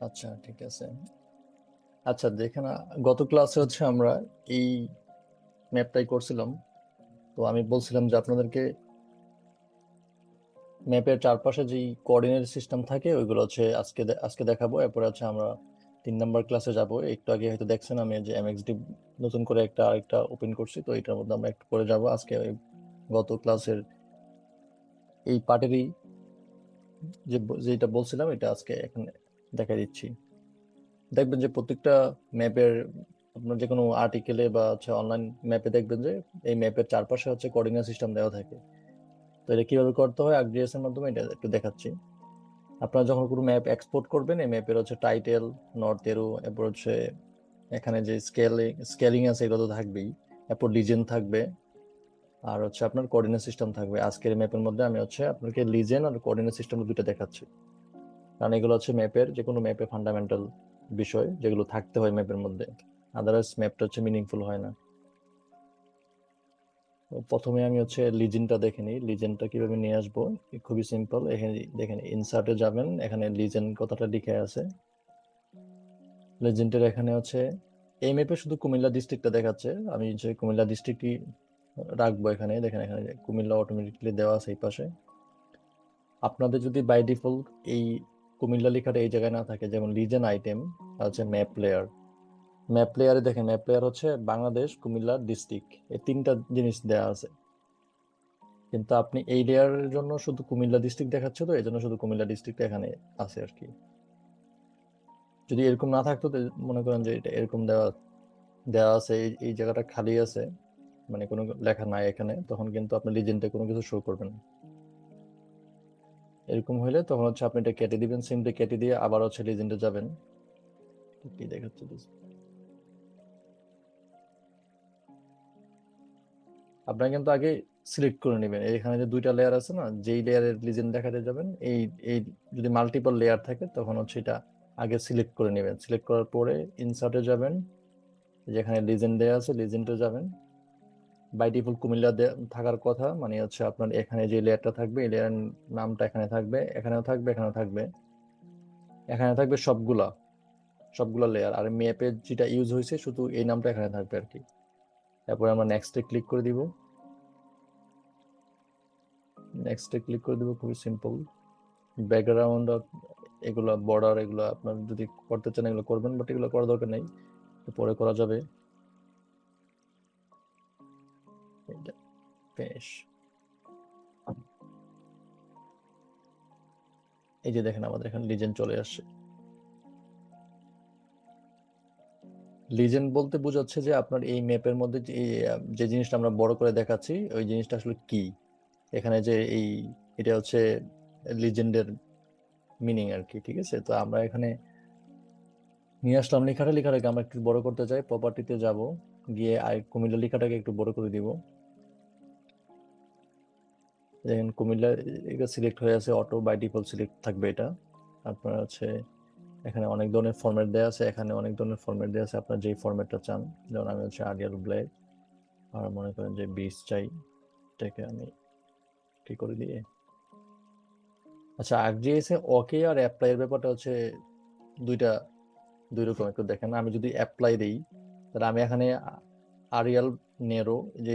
আচ্ছা, ঠিক আছে। আচ্ছা দেখেন, গত ক্লাসে হচ্ছে আমরা এই ম্যাপটাই করছিলাম। তো আমি বলছিলাম যে আপনাদেরকে ম্যাপের চারপাশে যে কোঅর্ডিনেট সিস্টেম থাকে ওইগুলো হচ্ছে আজকে দেখাবো। এরপরে হচ্ছে আমরা 3 নাম্বার ক্লাসে যাব। একটু আগে হয়তো দেখছেন আমি যে এমএক্সডি নতুন করে আরেকটা ওপেন করছি, তো এটার মধ্যে আমরা একটু করে যাব আজকে। ওই গত ক্লাসের এই পার্টেরই যেটা বলছিলাম এটা আজকে এখানে দেখা দিচ্ছি। দেখবেন যে প্রত্যেকটা ম্যাপের, আপনার যে কোনো আর্টিকেলে বা হচ্ছে অনলাইন ম্যাপে দেখবেন যে এই ম্যাপের চারপাশে হচ্ছে কোঅর্ডিনেট সিস্টেম দেওয়া থাকে। তো এটা কিভাবে করতে হয় আর্কজিএস এর মাধ্যমে এটা একটু দেখাচ্ছি। আপনারা যখন কোনো ম্যাপ এক্সপোর্ট করবেন, এই ম্যাপের হচ্ছে টাইটেল, নর্থ এরো, এরপর হচ্ছে এখানে যে স্কেলিং আছে এগুলো তো থাকবেই, এরপর লিজেন্ড থাকবে, আর হচ্ছে আপনার কোঅর্ডিনেট সিস্টেম থাকবে। আজকের ম্যাপের মধ্যে আমি হচ্ছে আপনাকে লিজেন্ড আর কোঅর্ডিনেট সিস্টেম দুটো দেখাচ্ছি, কারণ এগুলো হচ্ছে ম্যাপের, যে কোনো ম্যাপে ফান্ডামেন্টাল বিষয় যেগুলো থাকতে হয় ম্যাপের মধ্যে। আদারওয়াইজ ম্যাপটা হচ্ছে মিনিংফুল হয় না। তো প্রথমে আমি হচ্ছে লিজেন্ডটা দেখে নিই, লিজেন্ডটা কিভাবে নিয়ে আসবো। খুবই সিম্পল। এখানে দেখেন ইনসার্টে যাবেন, এখানে লিজেন্ড কথাটা লিখে আছে। লিজেন্ডের এখানে হচ্ছে এই ম্যাপে শুধু কুমিল্লা ডিস্ট্রিক্টটা দেখাচ্ছে, আমি যে কুমিল্লা ডিস্ট্রিক্টই রাখবো। এখানে দেখেন, এখানে যে কুমিল্লা অটোমেটিকলি দেওয়া আছে এই পাশে। আপনাদের যদি বাই ডিফল্ট এই কুমিল্লা লেখাটা এই জায়গায় না থাকে, যেমন লিজেন্ড আইটেম হচ্ছে ম্যাপ লেয়ার, ম্যাপ লেয়ারে দেখেন ম্যাপ লেয়ার হচ্ছে বাংলাদেশ, কুমিল্লা ডিস্ট্রিক্ট, এই তিনটা জিনিস দেওয়া আছে। কিন্তু আপনি এই লেয়ারের জন্য শুধু কুমিল্লা ডিস্ট্রিক্ট দেখাচ্ছে, তো এই জন্য শুধু কুমিল্লা ডিস্ট্রিক্ট এখানে আছে আর কি। যদি এরকম না থাকতো তো মনে করেন যে এটা এরকম দেওয়া দেওয়া আছে, এই জায়গাটা খালি আছে, মানে কোনো লেখা নাই এখানে, তখন কিন্তু আপনার লিজেন্ডে কোনো কিছু শো করবে না। এরকম হইলে তখন হচ্ছে আপনি এটা কেটে দিবেন, সিমটা কেটে দিয়ে আবার হচ্ছে লিজেন্ডে যাবেন। তো কি দেখাচ্ছে this? আপনার কিন্তু আগে সিলেক্ট করে নেবেন, এখানে যে দুইটা লেয়ার আছে না, যেই লেয়ারের লিজেন্ড দেখাতে যাবেন, এই এই যদি মাল্টিপল লেয়ার থাকে তখন হচ্ছে এটা আগে সিলেক্ট করে নেবেন। সিলেক্ট করার পরে ইনসার্টে যাবেন, যেখানে লিজেন্ড দেয়া আছে লিজেন্ডে যাবেন। বাই ডিফল্ট কুমিল্লা থাকার কথা, মানে হচ্ছে আপনার এখানে যে লেয়ারটা থাকবে এই লেয়ার নামটা এখানে থাকবে, এখানেও থাকবে, এখানেও থাকবে, এখানে থাকবে সবগুলা, সবগুলা লেয়ার। আর ম্যাপে যেটা ইউজ হয়েছে শুধু এই নামটা এখানে থাকবে আর কি। তারপরে আমরা নেক্সটে ক্লিক করে দিব। নেক্সটে ক্লিক করে দিব, খুবই সিম্পল। ব্যাকগ্রাউন্ড এগুলা বর্ডার এগুলো আপনার যদি করতে চান এগুলো করবেন, বাট এগুলো করার দরকার নেই, পরে করা যাবে। ফিনিশ। এই যে দেখেন আমাদের এখানে লিজেন্ড চলে আসছে। লিজেন্ড বলতে বোঝাচ্ছে যে আপনার এই ম্যাপের মধ্যে যে জিনিসটা আমরা বড় করে দেখাচ্ছি ওই জিনিসটা আসলে কি। এখানে যে এটা হচ্ছে লিজেন্ডের মিনিং আর কি। ঠিক আছে, তো আমরা এখানে নিয়ে আসলাম লেখাটা। লেখাটাকে আমরা একটু বড় করতে চাই, প্রপার্টিতে যাব, গিয়ে আর কুমিল্লা লেখাটাকে একটু বড় করে দিব। দেখেন কুমিল্লা এটা সিলেক্ট হয়ে আছে, অটো বাই ডিফল্ট সিলেক্ট থাকবে এটা। আপনার হচ্ছে এখানে অনেক ধরনের ফরম্যাট দেওয়া আছে, এখানে অনেক ধরনের ফরম্যাট দেওয়া আছে, আপনার যেই ফরম্যাটটা চান। যেমন আমি হচ্ছে আরিয়াল ব্ল্যাক, আর মনে করেন যে 20 চাই, এটাকে আমি কি করে দিয়ে। আচ্ছা, আরজিএস এ ওকে আর অ্যাপ্লাই এর ব্যাপারটা হচ্ছে দুইটা দুই রকম। একটু দেখেন, আমি যদি অ্যাপ্লাই দেই তাহলে আমি এখানে আরিয়াল নেরো যে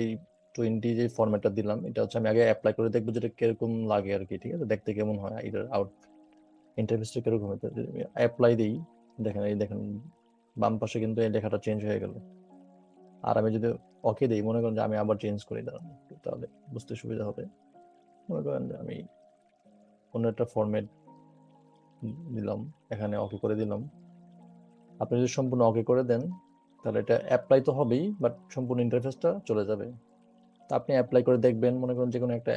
20 যে ফরম্যাটটা দিলাম এটা হচ্ছে আমি আগে অ্যাপ্লাই করে দেখবো যেটা কিরকম লাগে আর কি। ঠিক আছে, দেখতে কেমন হয়, এটার আউট ইন্টারফেসটা কিরকম হয়। যদি আমি অ্যাপ্লাই দিই, দেখেন এই দেখেন বাম পাশে কিন্তু এই লেখাটা চেঞ্জ হয়ে গেল। আর আমি যদি ওকে দিই, মনে করেন যে আমি আবার চেঞ্জ করি, দাঁড়ান একটু, তাহলে বুঝতে সুবিধা হবে। মনে করেন যে আমি অন্য একটা ফরম্যাট দিলাম, এখানে ওকে করে দিলাম। আপনি যদি সম্পূর্ণ ওকে করে দেন তাহলে এটা অ্যাপ্লাই তো হবেই, বাট সম্পূর্ণ ইন্টারফেসটা চলে যাবে। তা আপনি অ্যাপ্লাই করে দেখবেন, মনে করেন যে কোনো একটা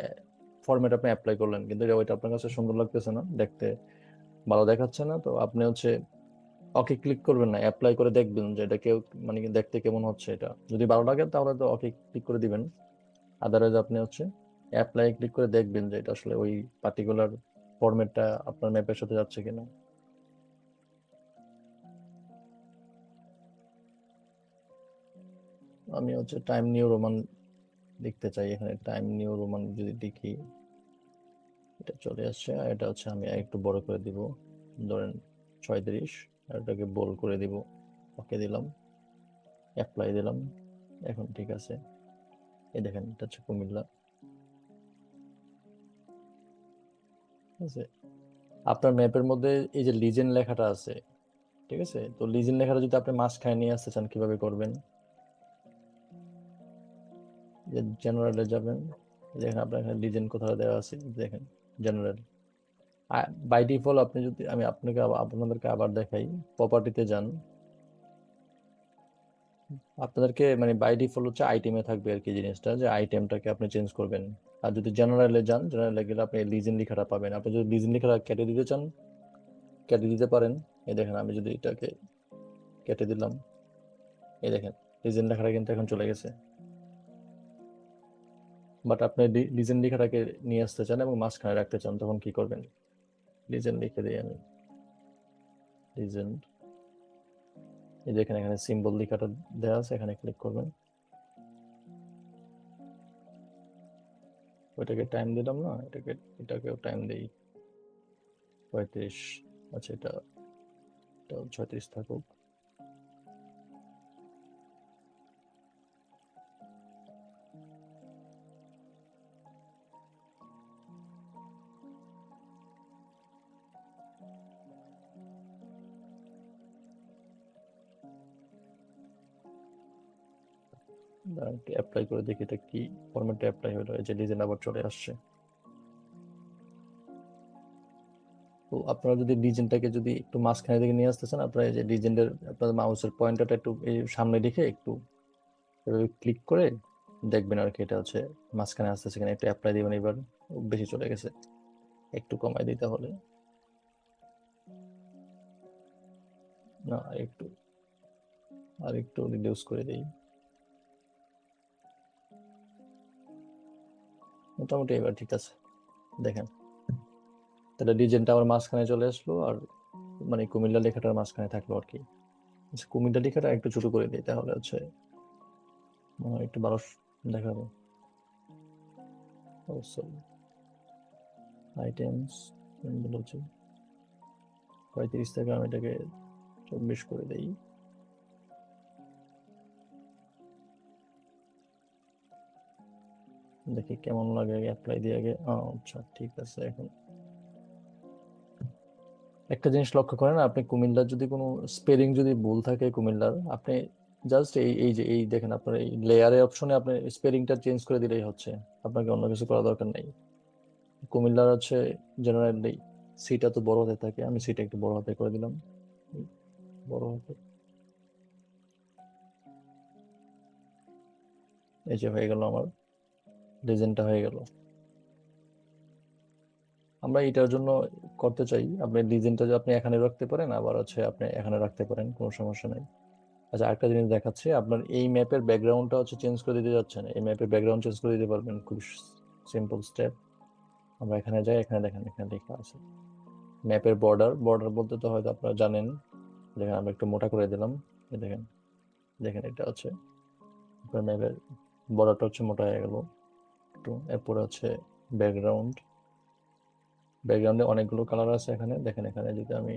ফরম্যাট আপনি অ্যাপ্লাই করলেন, কিন্তু ওইটা আপনার কাছে সুন্দর লাগতেছে না, দেখতে ভালো দেখাচ্ছে না, তো আপনি হচ্ছে ওকে ক্লিক করবেন না, অ্যাপ্লাই করে দেখবেন যে এটা কেউ মানে কি দেখতে কেমন হচ্ছে। এটা যদি ভালো লাগে তাহলে তো ওকে ক্লিক করে দিবেন। আদারওয়াইজ আপনি হচ্ছে অ্যাপ্লাই ক্লিক করে দেখবেন যে এটা আসলে ওই পার্টিকুলার ফরম্যাটটা আপনার ম্যাপের সাথে যাচ্ছে কিনা। আমি হচ্ছে টাইম নিউ রোমান লিখতে চাই, এখানে টাইম নিউ রোমান যদি লিখি এটা চলে আসছে। আর এটা হচ্ছে আমি একটু বড় করে দিব, ধরেন 37 আর এটাকে বোল্ড করে দিব, ওকে দিলাম, অ্যাপ্লাই দিলাম, এখন ঠিক আছে। এই দেখেন এটা হচ্ছে কুমিল্লা, ঠিক আছে। আপনার ম্যাপের মধ্যে এই যে লিজেন্ড লেখাটা আছে, ঠিক আছে, তো লিজেন্ড লেখাটা যদি আপনি মাঝখানে নিয়ে আসতে চান কিভাবে করবেন? যে জেনারেলে যাবেন, দেখেন আপনার এখানে লিজেন্ড কোথাও দেওয়া আছে, দেখেন জেনারেল। বাই ডিফল্ট আপনি যদি, আমি আপনাদেরকে আবার দেখাই, প্রপার্টিতে যান, আপনাদেরকে মানে বাই ডিফল্ট হচ্ছে আইটেমে থাকবে আর কি জিনিসটা, যে আইটেমটাকে আপনি চেঞ্জ করবেন। আর যদি জেনারেলে যান, জেনারেলে গেলে আপনি লিজেন্ড লেখাটা পাবেন। আপনি যদি লিজেন্ড লেখাটা কেটে দিতে চান, কেটে দিতে পারেন। এই দেখেন আমি যদি এটাকে কেটে দিলাম, এই দেখেন লিজেন্ড লেখাটা কিন্তু এখন চলে গেছে। বাট আপনি লিজেন্ড লেখাটাকে নিয়ে আসতে চান এবং মাঝখানে রাখতে চান, তখন কি করবেন? লিজেন্ড লিখে দিই আমি, লিজেন্ড, এই দেখেন এখানে সিম্বল লেখাটা দেওয়া আছে, এখানে ক্লিক করবেন। ওইটাকে টাইম দিলাম না, এটাকেও টাইম দিই 35। আচ্ছা এটা 36 থাকুক। অ্যাপ্লাই করে দেখি এটা কি ফরম্যাটে অ্যাপ্লাই হলো, এই যে লিজেন্ড আবার চলে আসছে। তো আপনারা যদি লিজেন্ডটাকে যদি একটু মাঝখানে দিকে নিয়ে আসতে চান, আপনারা এই যে লিজেন্ডের আপনাদের মাউসের পয়েন্টারটা একটু এই সামনে রেখে একটু ক্লিক করে দেখবেন আর কি, এটা হচ্ছে মাঝখানে আসতেছে কিনা। একটু অ্যাপ্লাই দিবেন, এবার বেশি চলে গেছে, একটু কমাই দিতে হবে। না আর একটু রিডিউস করে দিই, মোটামুটি এবার ঠিক আছে। দেখেন তাহলে লিজেন্ডটা আমার মাঝখানে চলে আসলো, আর মানে কুমিল্লা লেখাটার মাঝখানে থাকলো আর কি। আচ্ছা, কুমিল্লা লেখাটা একটু ছোট করে দিই, তাহলে হচ্ছে একটু ভালো দেখাবো। আইটেমস হচ্ছে 35 থেকে আমি এটাকে 24 করে দেই। দেখি কেমন লাগে, অ্যাপ্লাই দিয়ে আগে। আচ্ছা ঠিক আছে। এখন একটা জিনিস লক্ষ্য করেন, আপনি কুমিল্লার যদি কোনো স্পেলিং যদি ভুল থাকে কুমিল্লার, আপনি জাস্ট এই দেখেন আপনার এই লেয়ারে অপশনে আপনি স্পেলিংটা চেঞ্জ করে দিলেই হচ্ছে, আপনাকে অন্য কিছু করা দরকার নেই। কুমিল্লার হচ্ছে জেনারেলি সিটা তো বড় হতে থাকে, আমি সিটা একটু বড় হাতে করে দিলাম, বড় হাতে। এই যে হয়ে গেল, আমার লেজেন্ডটা হয়ে গেল। আমরা এটার জন্য করতে চাই, আপনি লিজেন্ডটা আপনি এখানে রাখতে পারেন, আবার হচ্ছে আপনি এখানে রাখতে পারেন, কোনো সমস্যা নাই। আচ্ছা আরেকটা জিনিস দেখাচ্ছি, আপনার এই ম্যাপের ব্যাকগ্রাউন্ডটা হচ্ছে চেঞ্জ করে দিতে যাচ্ছেন, এই ম্যাপের ব্যাকগ্রাউন্ড চেঞ্জ করে দিতে পারবেন, খুব সিম্পল স্টেপ। আমরা এখানে যাই, এখানে দেখেন এখানে লেখা আছে ম্যাপের বর্ডার। বর্ডার বলতে তো হয়তো আপনারা জানেন, দেখেন আমরা একটু মোটা করে দিলাম, এই দেখেন, দেখেন এটা হচ্ছে আপনার ম্যাপের বর্ডারটা হচ্ছে মোটা হয়ে গেল একটু। এরপরে হচ্ছে ব্যাকগ্রাউন্ড, ব্যাকগ্রাউন্ডে অনেকগুলো কালার আছে এখানে, দেখেন এখানে যদি আমি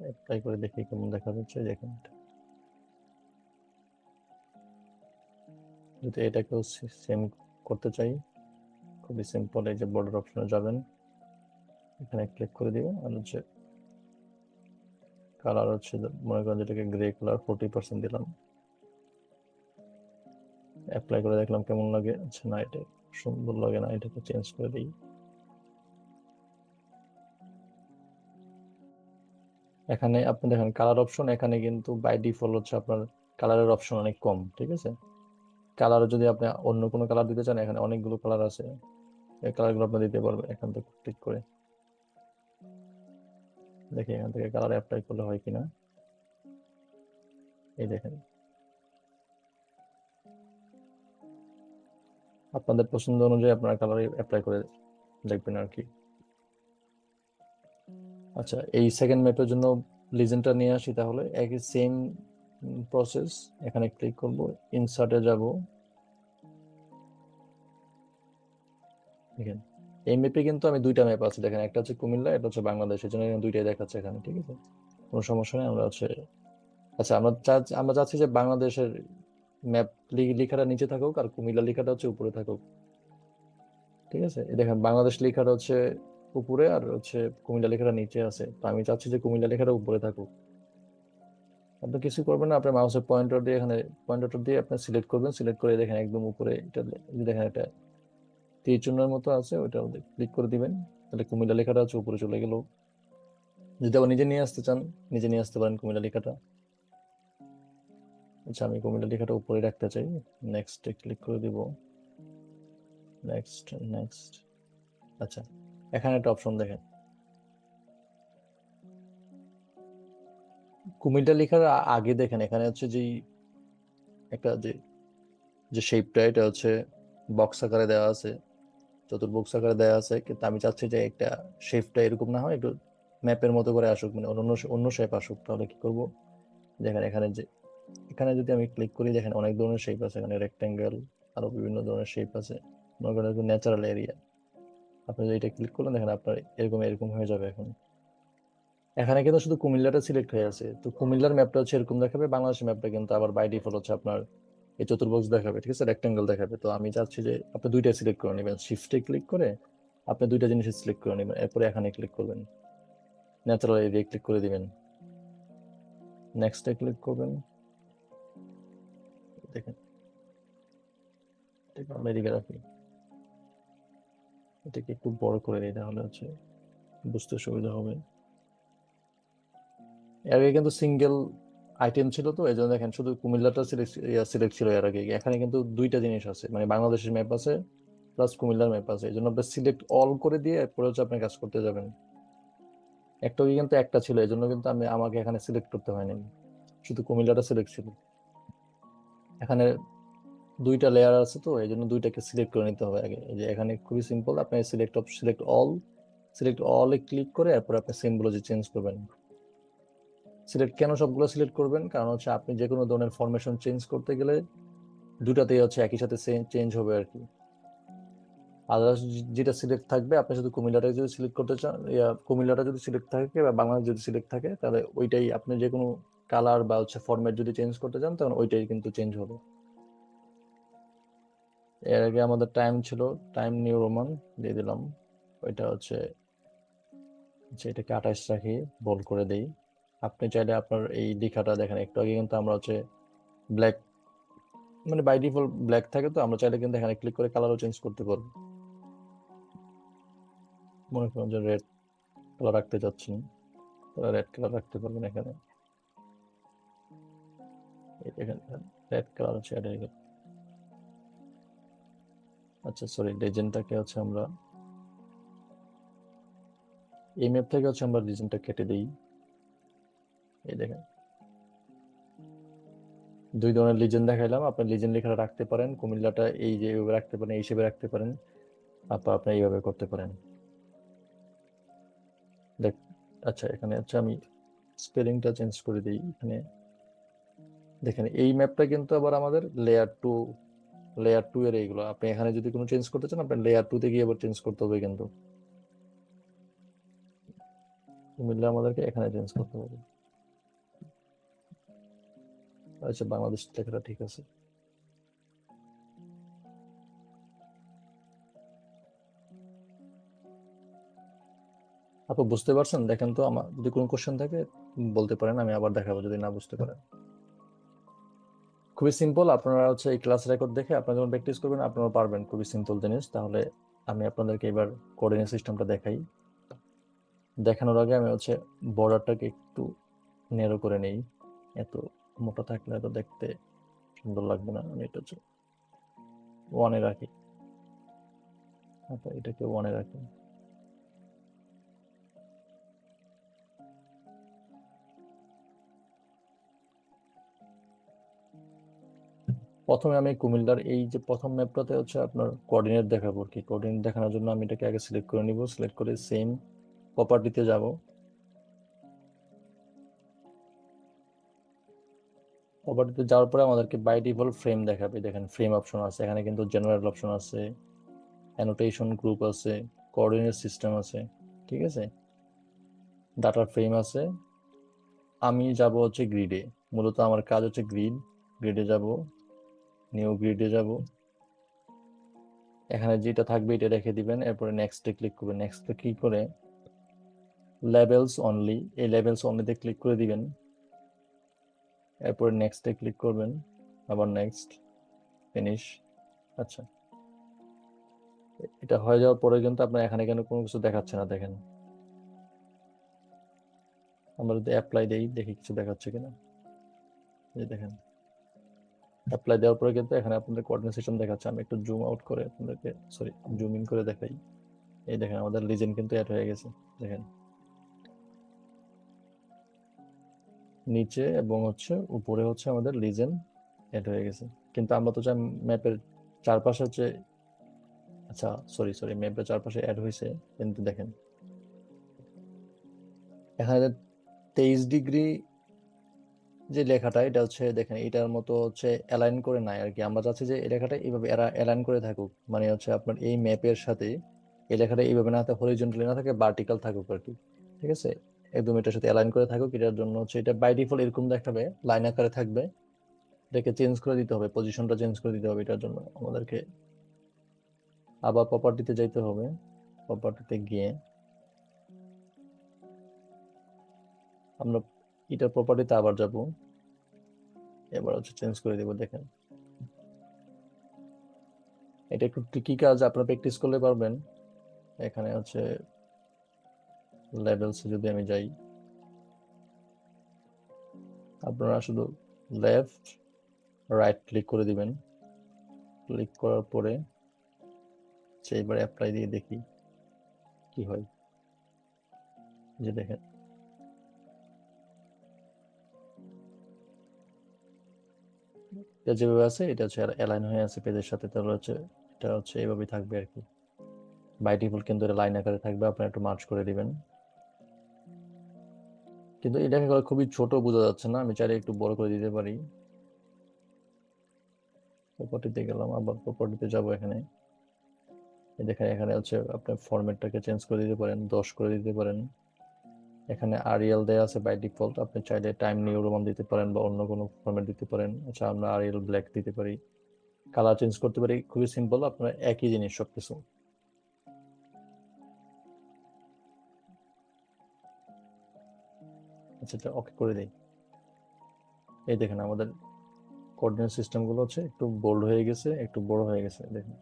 অ্যাপ্লাই করে দেখি কেমন দেখা যাচ্ছে, দেখেন যদি এটাকেও সেম করতে চাই, খুবই সিম্পল। এই যে বর্ডার অপশনে যাবেন, এখানে ক্লিক করে দিবেন, আর হচ্ছে কালার হচ্ছে মনে করেন যেটাকে গ্রে কালার 40% দিলাম, অ্যাপ্লাই করে দেখলাম কেমন লাগে। আচ্ছা না, এটা সুন্দর লাগে না, এটাকে চেঞ্জ করে দিই। এখানে আপনি দেখেন কালার অপশন, এখানে কিন্তু বাই ডিফল্ট হচ্ছে আপনার কালারের অপশন অনেক কম, ঠিক আছে। কালার যদি আপনি অন্য কোনো কালার দিতে চান, এখানে অনেকগুলো কালার আছে, এই কালারগুলো আপনি দিতে পারবেন এখান থেকে ক্লিক করে। দেখি এখান থেকে কালার অ্যাপ্লাই করলে হয় কিনা, এই দেখেন আপনাদের পছন্দ অনুযায়ী আপনারা কালার অ্যাপ্লাই করে দেখবেন আর কি। আচ্ছা এই সেকেন্ড ম্যাপের জন্য লিজেন্ডটা নিয়ে আসি, তাহলে একই সেম প্রসেস। এখানে ক্লিক করব, ইনসার্টে যাব, দেখেন এই ম্যাপে কিন্তু আমি দুইটা ম্যাপ আছে, দেখেন একটা হচ্ছে কুমিল্লা, এটা হচ্ছে বাংলাদেশ, এই জন্য এখানে দুইটাই দেখাচ্ছে এখানে, ঠিক আছে, কোনো সমস্যা নেই। আমরা হচ্ছে আচ্ছা আমরা চাচ্ছি যে বাংলাদেশের ম্যাপ লেখাটা নিচে থাকুক আর কুমিল্লা লেখাটা হচ্ছে উপরে থাকুক, ঠিক আছে। এই দেখেন বাংলাদেশ লেখাটা হচ্ছে উপরে আর হচ্ছে কুমিল্লা লেখাটা নিচে আছে, তো আমি চাচ্ছি যে কুমিল্লা লেখাটা উপরে থাকুক। আপনি কিছু করবেন না, আপনার মাউসের পয়েন্টার দিয়ে এখানে পয়েন্টার দিয়ে আপনি সিলেক্ট করবেন, সিলেক্ট করে দেখেন একদম উপরে এটা দেখেন এটা তীর চিহ্নের মতো আছে, ওইটা ক্লিক করে দিবেন, তাহলে কুমিল্লা লেখাটা হচ্ছে উপরে চলে গেল। যদি আবার নিজে নিয়ে আসতে চান, নিজে নিয়ে আসতে পারেন কুমিল্লা লেখাটা। আচ্ছা আমি কুমিল্লা লেখাটা উপরে রাখতে চাই, নেক্সট ক্লিক করে দিব, নেক্সট নেক্সট। আচ্ছা এখানে একটা অপশন দেখেন, কুমিল্লা লেখার আগে দেখেন এখানে হচ্ছে যে একটা যে যে শেপটা, এটা হচ্ছে বক্স আকারে দেওয়া আছে, চতুর্ভুজ আকারে দেওয়া আছে, কিন্তু আমি চাচ্ছি যে একটা শেপটা এরকম না হয়, একটু ম্যাপের মতো করে আসুক, মানে অন্য অন্য শেপ আসুক। তাহলে কি করব, দেখেন এখানে যে এখানে যদি আমি ক্লিক করি, দেখেন অনেক ধরনের শেপ আছে, এখানে রেক্টেঙ্গেল, আরো বিভিন্ন ধরনের শেপ আছে, মনে করেন ন্যাচারাল এরিয়া। আপনি যদি এটা ক্লিক করলেন, দেখেন আপনার এরকম এরকম হয়ে যাবে এখন। এখানে কিন্তু শুধু কুমিল্লাটা সিলেক্ট হয়ে আছে, তো কুমিল্লার ম্যাপটা হচ্ছে এরকম দেখাবে, বাংলাদেশের ম্যাপটা কিন্তু আবার বাই ডিফল্ট হচ্ছে আপনার এই চতুর্ভুজ দেখাবে, ঠিক আছে, রেক্টেঙ্গেল দেখাবে। তো আমি চাচ্ছি যে আপনি দুইটা সিলেক্ট করে নেবেন, শিফটে ক্লিক করে আপনি দুইটা জিনিস সিলেক্ট করে নেবেন, এরপরে এখানে ক্লিক করবেন, ন্যাচারাল এরিয়া ক্লিক করে দিবেন, নেক্সটে ক্লিক করবেন। দেখেন ঠিক আমরা এদিকে রাখি, এটাকে একটু বড় করে দিই, তাহলে হচ্ছে বুঝতে সুবিধা হবে। এর আগে কিন্তু সিঙ্গেল আইটেম ছিল, তো এই জন্য দেখেন শুধু কুমিল্লাটা সিলেক্ট ছিল এর আগে, এখানে কিন্তু দুইটা জিনিস আছে, মানে বাংলাদেশের ম্যাপ আছে প্লাস কুমিল্লার ম্যাপ আছে, এই জন্য আপনি সিলেক্ট অল করে দিয়ে এরপরে হচ্ছে আপনি কাজ করতে যাবেন। একটা ওই কিন্তু একটা ছিল, এই জন্য কিন্তু আমাকে এখানে সিলেক্ট করতে হয়নি, শুধু কুমিল্লাটা সিলেক্ট ছিল। এখানে দুইটা লেয়ার আছে, তো এই জন্য দুইটাকে সিলেক্ট করে নিতে হবে আগে। এই যে এখানে খুবই সিম্পল, আপনি সিলেক্ট অল এ ক্লিক করে এরপর আপনি সিম্বলজি চেঞ্জ করবেন। সিলেক্ট কেন সবগুলো সিলেক্ট করবেন, কারণ হচ্ছে আপনি যে কোনো ধরনের ফরমেশন চেঞ্জ করতে গেলে দুটাতেই হচ্ছে একই সাথে চেঞ্জ হবে আর কি। আদার্স যেটা সিলেক্ট থাকবে, আপনি শুধু কুমিল্লাটা যদি সিলেক্ট করতে চান, কুমিল্লাটা যদি সিলেক্ট থাকে বা বাংলাদেশ যদি সিলেক্ট থাকে, তাহলে ওইটাই আপনি যে কোনো কালার বা হচ্ছে ফরম্যাট যদি চেঞ্জ করতে চান, তখন ওইটাই কিন্তু চেঞ্জ হবে। এর আগে আমাদের টাইম ছিল, টাইম নিউ রোমান দিয়ে দিলাম, ওইটা হচ্ছে এটাকে 28 রাখি, বোল্ড করে দেই। আপনি চাইলে আপনার এই লেখাটা দেখেন, একটু আগে কিন্তু আমরা হচ্ছে ব্ল্যাক, মানে বাই ডিফল্ট ব্ল্যাক থাকে, তো আমরা চাইলে কিন্তু এখানে ক্লিক করে কালারও চেঞ্জ করতে পারবো। মনে করেন যে রেড কালার রাখতে চাচ্ছেন, রেড কালার রাখতে পারবেন এখানে, এখানে রেড কালার হচ্ছে add হয়ে গেল। আচ্ছা সরি, লেজেন্ডটাকে হচ্ছে আমরা এই ম্যাপ থেকে হচ্ছে আমরা রিজনটা কেটে দিই। এই দেখেন দুই ধরনের লিজেন্ড দেখাইলাম, আপনি লিজেন্ড লেখাটা রাখতে পারেন, কুমিল্লাটা এই যে এইভাবে রাখতে পারেন, এই হিসেবে রাখতে পারেন, আপনি এইভাবে করতে পারেন। দেখ আচ্ছা এখানে হচ্ছে আমি স্পেলিংটা চেঞ্জ করে দিই এখানে। দেখেন এই ম্যাপটা কিন্তু আবার আমাদের লেয়ার টু এর এইগুলো, আপনি এখানে যদি কোনো চেঞ্জ করতে চান, আপনার লেয়ার টু তে গিয়ে আবার চেঞ্জ করতে হবে কিন্তু, কুমিল্লা আমাদেরকে এখানে চেঞ্জ করতে হবে। আচ্ছা বাংলাদেশ লেখাটা ঠিক আছে। আপু বুঝতে পারছেন? দেখেন তো, আমার যদি কোনো কোশ্চেন থাকে বলতে পারেন, আমি আবার দেখাবো যদি না বুঝতে পারেন। খুবই সিম্পল, আপনারা হচ্ছে এই ক্লাস রেকর্ড দেখে আপনারা যখন প্র্যাকটিস করবেন আপনারা পারবেন, খুবই সিম্পল জিনিস। তাহলে আমি আপনাদেরকে এবার কোঅর্ডিনেট সিস্টেমটা দেখাই। দেখানোর আগে আমি হচ্ছে বর্ডারটাকে একটু নেরো করে নেই, এত মোটা থাকলে তো দেখতে সুন্দর লাগবে না, আমি এটা হচ্ছে ওয়ানে রাখি, আচ্ছা এটাকে ওয়ানে রাখি। প্রথমে আমি কুমিল্লার এই যে প্রথম ম্যাপটাতে হচ্ছে আপনার কোঅর্ডিনেট দেখাবো আর কি। কোঅর্ডিনেট দেখানোর জন্য আমি এটাকে আগে সিলেক্ট করে নিব, সিলেক্ট করে সেম প্রপার্টিতে যাব। প্রপার্টিতে যাওয়ার পরে আমাদেরকে বাই ডিফল্ট ফ্রেম দেখাবে, দেখেন ফ্রেম অপশন আছে এখানে, কিন্তু জেনারেল অপশন আছে, অ্যানোটেশন গ্রুপ আছে, কোঅর্ডিনেট সিস্টেম আছে, ঠিক আছে, ডাটা ফ্রেম আছে। আমি যাব হচ্ছে গ্রিডে, মূলত আমার কাজ হচ্ছে গ্রিডে যাব, নিউ গ্রিডে যাব, এখানে যেটা থাকবে এটা রেখে দিবেন, এরপরে নেক্সটে ক্লিক করবেন। নেক্সটে ক্লিক করে লেভেলস অনলি, এই লেভেলস অনলিতে ক্লিক করে দিবেন, এরপরে নেক্সটে ক্লিক করবেন, আবার নেক্সট, ফিনিশ। আচ্ছা, এটা হয়ে যাওয়ার পরে কিন্তু আপনার এখানে কেন কোনো কিছু দেখাচ্ছে না, দেখেন। আমরা যদি অ্যাপ্লাই দেই, দেখি কিছু দেখাচ্ছে কিনা। এই দেখেন, অ্যাপ্লাই দেওয়ার পরে কিন্তু এখানে আপনাদের কোঅর্ডিনেট সিস্টেম দেখাচ্ছে। আমি একটু জুম আউট করে আপনাদেরকে, সরি, জুম ইন করে দেখাই। এই দেখেন আমাদের লিজেন্ড কিন্তু অ্যাড হয়ে গেছে, দেখেন নিচে এবং হচ্ছে উপরে হচ্ছে আমাদের লিজেন্ড অ্যাড হয়ে গেছে। কিন্তু আমরা তো চাই ম্যাপের চারপাশে হচ্ছে, আচ্ছা সরি সরি, ম্যাপের চারপাশে অ্যাড হয়েছে, কিন্তু দেখেন এখানে 23 ডিগ্রি যে লেখাটা, এটা হচ্ছে দেখেন এটার মতো হচ্ছে অ্যালাইন করে নাই আর কি। আমরা চাচ্ছি যে এই লেখাটা এইভাবে অ্যালাইন করে থাকুক, মানে হচ্ছে আপনার এই ম্যাপের সাথে এই লেখাটা এইভাবে না থাকে, হরিজন্টালি না থাকে, ভার্টিক্যাল থাকুক আর কি, ঠিক আছে। একদম এটার সাথে অ্যালাইন করে থাকুক। এটার জন্য হচ্ছে এটা বাই ডিফল্ট এরকম দেখাবে, লাইন আকারে থাকবে। এটাকে চেঞ্জ করে দিতে হবে, পজিশনটা চেঞ্জ করে দিতে হবে। এটার জন্য আমাদেরকে আবার প্রপার্টিতে যাইতে হবে, প্রপার্টিতে গিয়ে আমরা এটার প্রপার্টিতে আবার যাব, এবার হচ্ছে চেঞ্জ করে দিব। দেখেন এটা একটু ট্রিকি কাজ, আপনারা প্র্যাকটিস করলে পারবেন। এখানে হচ্ছে লেভেলস যদি আমি যাই, আপনারা শুধু লেফট রাইট ক্লিক করে দিবেন। ক্লিক করার পরে এবার অ্যাপ্লাই দিয়ে দেখি কি হয়। যে দেখেন এটা যেভাবে আছে, এটা হচ্ছে অ্যালাইন হয়ে আছে পেজের সাথে, তাহলে হচ্ছে এটা হচ্ছে এইভাবেই থাকবে আর কি। বাই ডিফল্ট কিন্তু এটা লাইন আকারে থাকবে, আপনারা একটু মার্চ করে দিবেন। কিন্তু এটা খুবই ছোট, বোঝা যাচ্ছে না, আমি চাইলে একটু বড় করে দিতে পারি। প্রপার্টিতে গেলাম, আবার প্রপার্টিতে যাব, এখানে দেখেন এখানে হচ্ছে আপনার ফরম্যাটটাকে চেঞ্জ করে দিতে পারেন, 10 করে দিতে পারেন। এখানে আরিয়াল দেয়া আছে বাই ডিফল্ট, আপনি চাইলে টাইম নিউ রোমান দিতে পারেন বা অন্য কোনো ফরম্যাট দিতে পারেন। আচ্ছা, আমরা আরিয়াল ব্ল্যাক দিতে পারি, কালার চেঞ্জ করতে পারি, খুবই সিম্পল, আপনার একই জিনিস সবকিছু। আচ্ছা, এটা ওকে করে দিই। এই দেখেন আমাদের কোঅর্ডিনেট সিস্টেম গুলো হচ্ছে একটু বোল্ড হয়ে গেছে, একটু বড় হয়ে গেছে, দেখেন।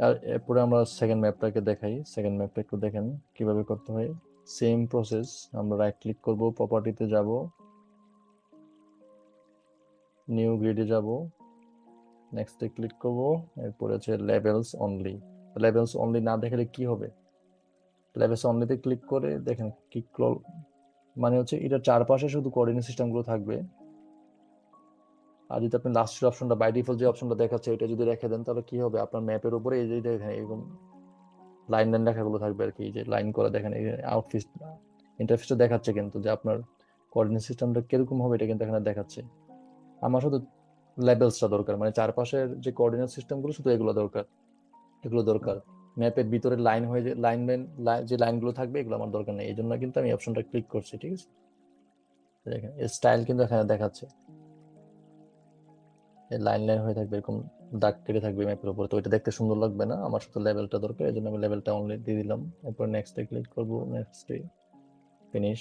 আর এরপরে আমরা সেকেন্ড ম্যাপটাকে দেখাই। সেকেন্ড ম্যাপটা একটু দেখেন কিভাবে করতে হয়। সেম প্রসেস, আমরা রাইট ক্লিক করব, প্রপার্টিতে যাব, নিউ গ্রিডে যাব, নেক্সটে ক্লিক করব, এরপরে হচ্ছে লেভেলস অনলি। লেভেলস অনলি না দেখালে কি হবে, লেভেলস অনলিতে ক্লিক করে দেখেন কি মানে হচ্ছে এটা চারপাশে শুধু কোঅর্ডিনেট সিস্টেম গুলো থাকবে। আর যদি আপনি লাস্টের অপশনটা, বাই ডিফল্ট যে অপশনটা দেখাচ্ছে এটা যদি রেখে দেন, তাহলে কি হবে, আপনার ম্যাপের উপরে এই যে দেখেন এরকম লাইন লাইন লেখাগুলো থাকবে আর কি। এই যে লাইন করা দেখেন, এই আউটফিট ইন্টারফেসটা দেখাচ্ছে কিন্তু যে আপনার কোঅর্ডিনেট সিস্টেমটা কিরকম হবে, এটা কিন্তু এখানে দেখাচ্ছে। আমার শুধু লেভেলসটা দরকার, মানে চারপাশের যে কোঅর্ডিনেট সিস্টেম গুলো শুধু এগুলো দরকার, এগুলো দরকার। ম্যাপের ভিতরে লাইন হয়ে যে যে লাইনগুলো থাকবে এগুলো আমার দরকার নেই, এই জন্য কিন্তু আমি অপশনটা ক্লিক করছি, ঠিক আছে। দেখেন স্টাইল কিন্তু এখানে দেখাচ্ছে, লাইন লাইন হয়ে থাকবে, এরকম দাগ কেটে থাকবে ম্যাপের উপর, তো এটা দেখতে সুন্দর লাগবে না। আমার শুধু লেভেলটা দরকার, এই জন্য আমি লেভেলটা অনলি দিয়ে দিলাম। এরপর নেক্সটে ক্লিক করবো, নেক্সটে, ফিনিশ।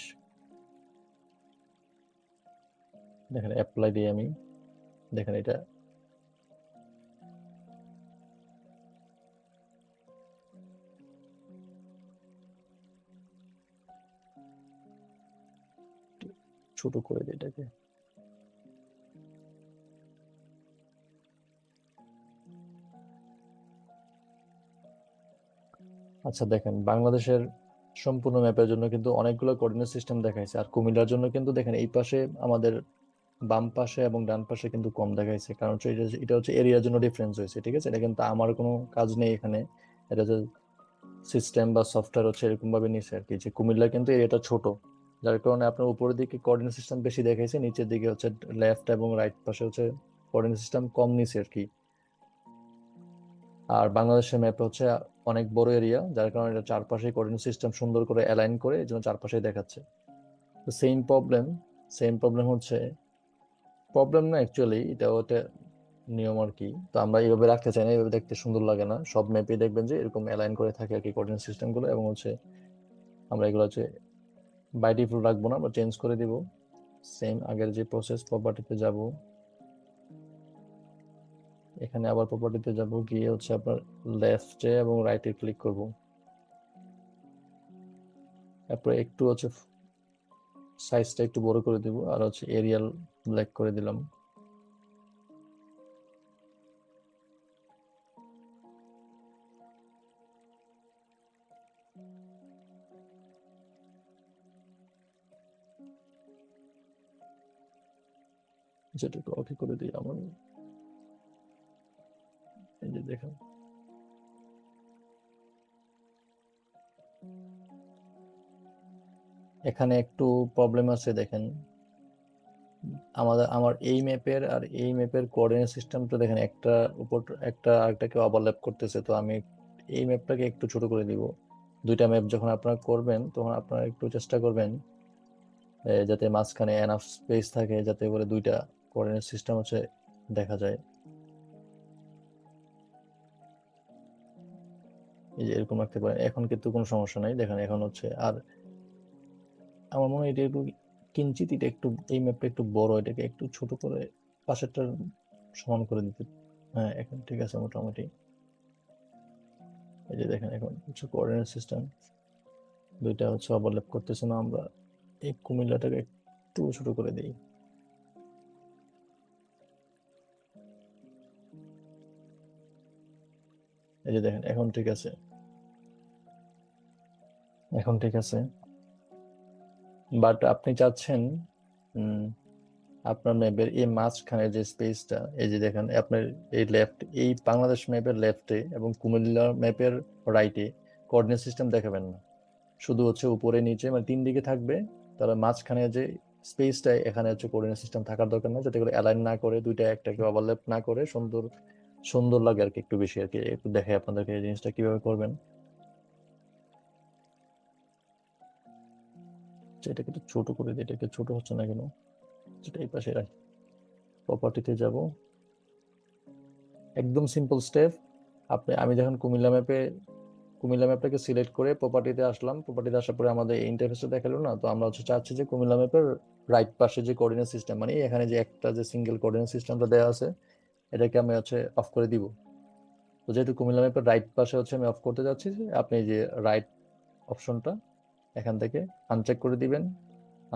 দেখেন অ্যাপ্লাই দিয়ে আমি, দেখেন এটা ছোট করে দিই এটাকে। আচ্ছা দেখেন, বাংলাদেশের সম্পূর্ণ ম্যাপের জন্য কিন্তু অনেকগুলো কোঅর্ডিনেট সিস্টেম দেখাইছে, আর কুমিল্লার জন্য কিন্তু দেখেন এই পাশে আমাদের বাম পাশে এবং ডান পাশে কিন্তু কম দেখাইছে, কারণ হচ্ছে এটা হচ্ছে এরিয়ার জন্য ডিফারেন্স হয়েছে, ঠিক আছে। এটা কিন্তু আমার কোনো কাজ নেই এখানে, এটা হচ্ছে সিস্টেম বা সফটওয়্যার হচ্ছে এরকম ভাবে নিছে আর কি, যে কুমিল্লা কিন্তু এরিয়াটা ছোট, যার কারণে আপনার উপরের দিকে কোঅর্ডিনেট সিস্টেম বেশি দেখাইছে, নিচের দিকে হচ্ছে লেফট এবং রাইট পাশে হচ্ছে কোঅর্ডিনেট সিস্টেম কম নিছে আর কি। আর বাংলাদেশের ম্যাপে হচ্ছে অনেক বড় এরিয়া, যার কারণে এটা চারপাশে কোঅর্ডিনেট সিস্টেম সুন্দর করে অ্যালাইন করে এই জন্য চারপাশেই দেখাচ্ছে। তো সেম প্রবলেম হচ্ছে, প্রবলেম না অ্যাকচুয়ালি, এটা ওটা নিয়ম আর কি। তো আমরা এইভাবে রাখতে চাই না, এইভাবে দেখতে সুন্দর লাগে না। সব ম্যাপে দেখবেন যে এরকম অ্যালাইন করে থাকে আর কি কোঅর্ডিনেট সিস্টেম গুলো, এবং হচ্ছে আমরা এগুলো হচ্ছে বাই ডিফল্ট রাখবো না, আমরা চেঞ্জ করে দিব। সেম আগের যে প্রসেস, প্রপার্টিতে যাব, এখানে আবার প্রপার্টিতে যাব, গিয়ে হচ্ছে আপনার লেফটে এবং রাইটে ক্লিক করব। তারপরে একটু হচ্ছে সাইজটা একটু বড় করে দিব, আর হচ্ছে এরিয়াল ব্ল্যাক করে দিলাম। যেটা একটু ওকে করে দিই আমার, এই যে দেখেন এখানে একটু প্রবলেম আছে দেখেন। আমার এই ম্যাপের আর এই ম্যাপের কোঅর্ডিনেট সিস্টেমটা দেখেন, একটা উপর একটা আরেকটাকে ওভারল্যাপ করতেছে। তো আমি এই ম্যাপটাকে একটু ছোট করে দিব। দুইটা ম্যাপ যখন আপনারা করবেন তখন আপনারা একটু চেষ্টা করবেন যাতে মাঝখানে এনাফ স্পেস থাকে, যাতে করে দুইটা কোঅর্ডিনেট সিস্টেম হচ্ছে দেখা যায়। এই যে এরকম রাখতে পারেন, এখন কিন্তু কোনো সমস্যা নাই দেখেন। এখন হচ্ছে আর আমার মনে হয় এটা একটু কিঞ্চিত, এটা একটু এই ম্যাপটা একটু বড়, এটাকে একটু ছোট করে পাশেরটা সমান করে দিতে। হ্যাঁ, এখন ঠিক আছে মোটামুটি। এই যে দেখেন এখন হচ্ছে কোঅর্ডিনেট সিস্টেম দুইটা হচ্ছে ওভারল্যাপ করতেছে না। আমরা এই কুমিল্লাটাকে একটু ছোট করে দিই। এই যে দেখেন এখন ঠিক আছে, এখন ঠিক আছে। বাট আপনি চাচ্ছেন উম, আপনার ম্যাপের এই মাঝখানে যে স্পেসটা, এই যে দেখেন আপনার এই লেফট, এই বাংলাদেশ ম্যাপের লেফটে এবং কুমিল্লা ম্যাপের রাইটে কোঅর্ডিনেট সিস্টেম দেখাবেন না, শুধু হচ্ছে উপরে নিচে মানে তিন দিকে থাকবে। তাহলে মাঝখানে যে স্পেসটা, এখানে হচ্ছে কোঅর্ডিনেট সিস্টেম থাকার দরকার নেই, যাতে করে অ্যালাইন না করে দুইটা একটাকে ওভারল্যাপ না করে সুন্দর সুন্দর লাগে আর কি, একটু বেশি আর কি। একটু দেখে আপনাদেরকে এই জিনিসটা কিভাবে করবেন। যে এটাকে একটু ছোট করে দিই, এটাকে ছোট হচ্ছে না কেন, যেটা এই পাশে রাখি। প্রপার্টিতে যাব, একদম সিম্পল স্টেপ। আমি যখন কুমিল্লা ম্যাপটাকে সিলেক্ট করে প্রপার্টিতে আসলাম, প্রপার্টিতে আসার পরে আমাদের এই ইন্টারফেসটা দেখালো না, তো আমরা হচ্ছে চাচ্ছি যে কুমিল্লা ম্যাপের রাইট পাশে যে কোঅর্ডিনেট সিস্টেম, মানে এখানে যে একটা যে সিঙ্গেল কোঅর্ডিনেট সিস্টেমটা দেওয়া আছে, এটাকে আমি হচ্ছে অফ করে দিব। তো যেহেতু কুমিল্লা ম্যাপের রাইট পাশে হচ্ছে আমি অফ করতে যাচ্ছি, যে আপনি এই যে রাইট অপশনটা এখান থেকে আনচেক করে দিবেন,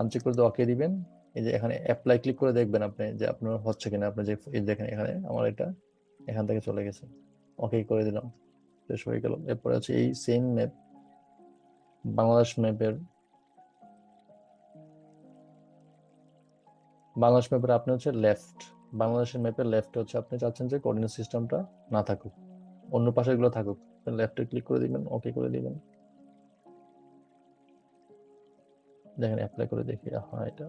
আনচেক করে ওকে দিবেন। এই যে এখানে অ্যাপ্লাই ক্লিক করে দেখবেন আপনি যে আপনার হচ্ছে কিনা। আপনি যে এই দেখেন এখানে আমার এটা এখান থেকে চলে গেছে, ওকে করে দিলাম, শেষ হয়ে গেল। এরপরে হচ্ছে এই সেম ম্যাপ, বাংলাদেশ ম্যাপের বাংলাদেশ ম্যাপের আপনি হচ্ছে লেফট, বাংলাদেশের ম্যাপের লেফট হচ্ছে আপনি চাচ্ছেন যে কোঅর্ডিনেট সিস্টেমটা না থাকুক, অন্য পাশের গুলো থাকুক। লেফটে ক্লিক করে দিবেন, ওকে করে দিবেন। দেখেন অ্যাপ্লাই করে দেখি, হ্যাঁ এটা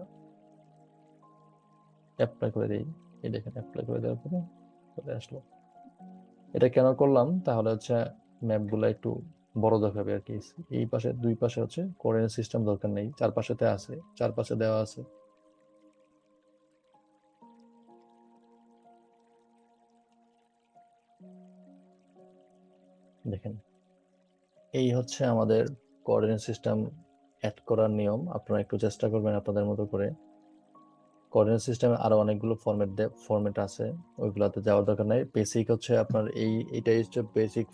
অ্যাপ্লাই করে দিই। এই দেখেন অ্যাপ্লাই করে দেওয়ার পরে চলে আসলো। এটা কেন করলাম, তাহলে হচ্ছে ম্যাপ গুলা একটু বড় দেখাবে আর কি। এই পাশে দুই পাশে হচ্ছে কোঅর্ডিনেট সিস্টেম দরকার নেই, চারপাশেতে আছে, চারপাশে দেওয়া আছে। দেখেন এই হচ্ছে আমাদের কোঅর্ডিনেট সিস্টেম অ্যাড করার নিয়ম। আপনারা একটু চেষ্টা করবেন আপনাদের মতো করে। কোঅর্ডিনেট সিস্টেমে আরো অনেকগুলো ফরম্যাট আছে, ওইগুলাতে যাওয়ার দরকার নাই। বেসিক হচ্ছে আপনার এইটাই হচ্ছে বেসিক,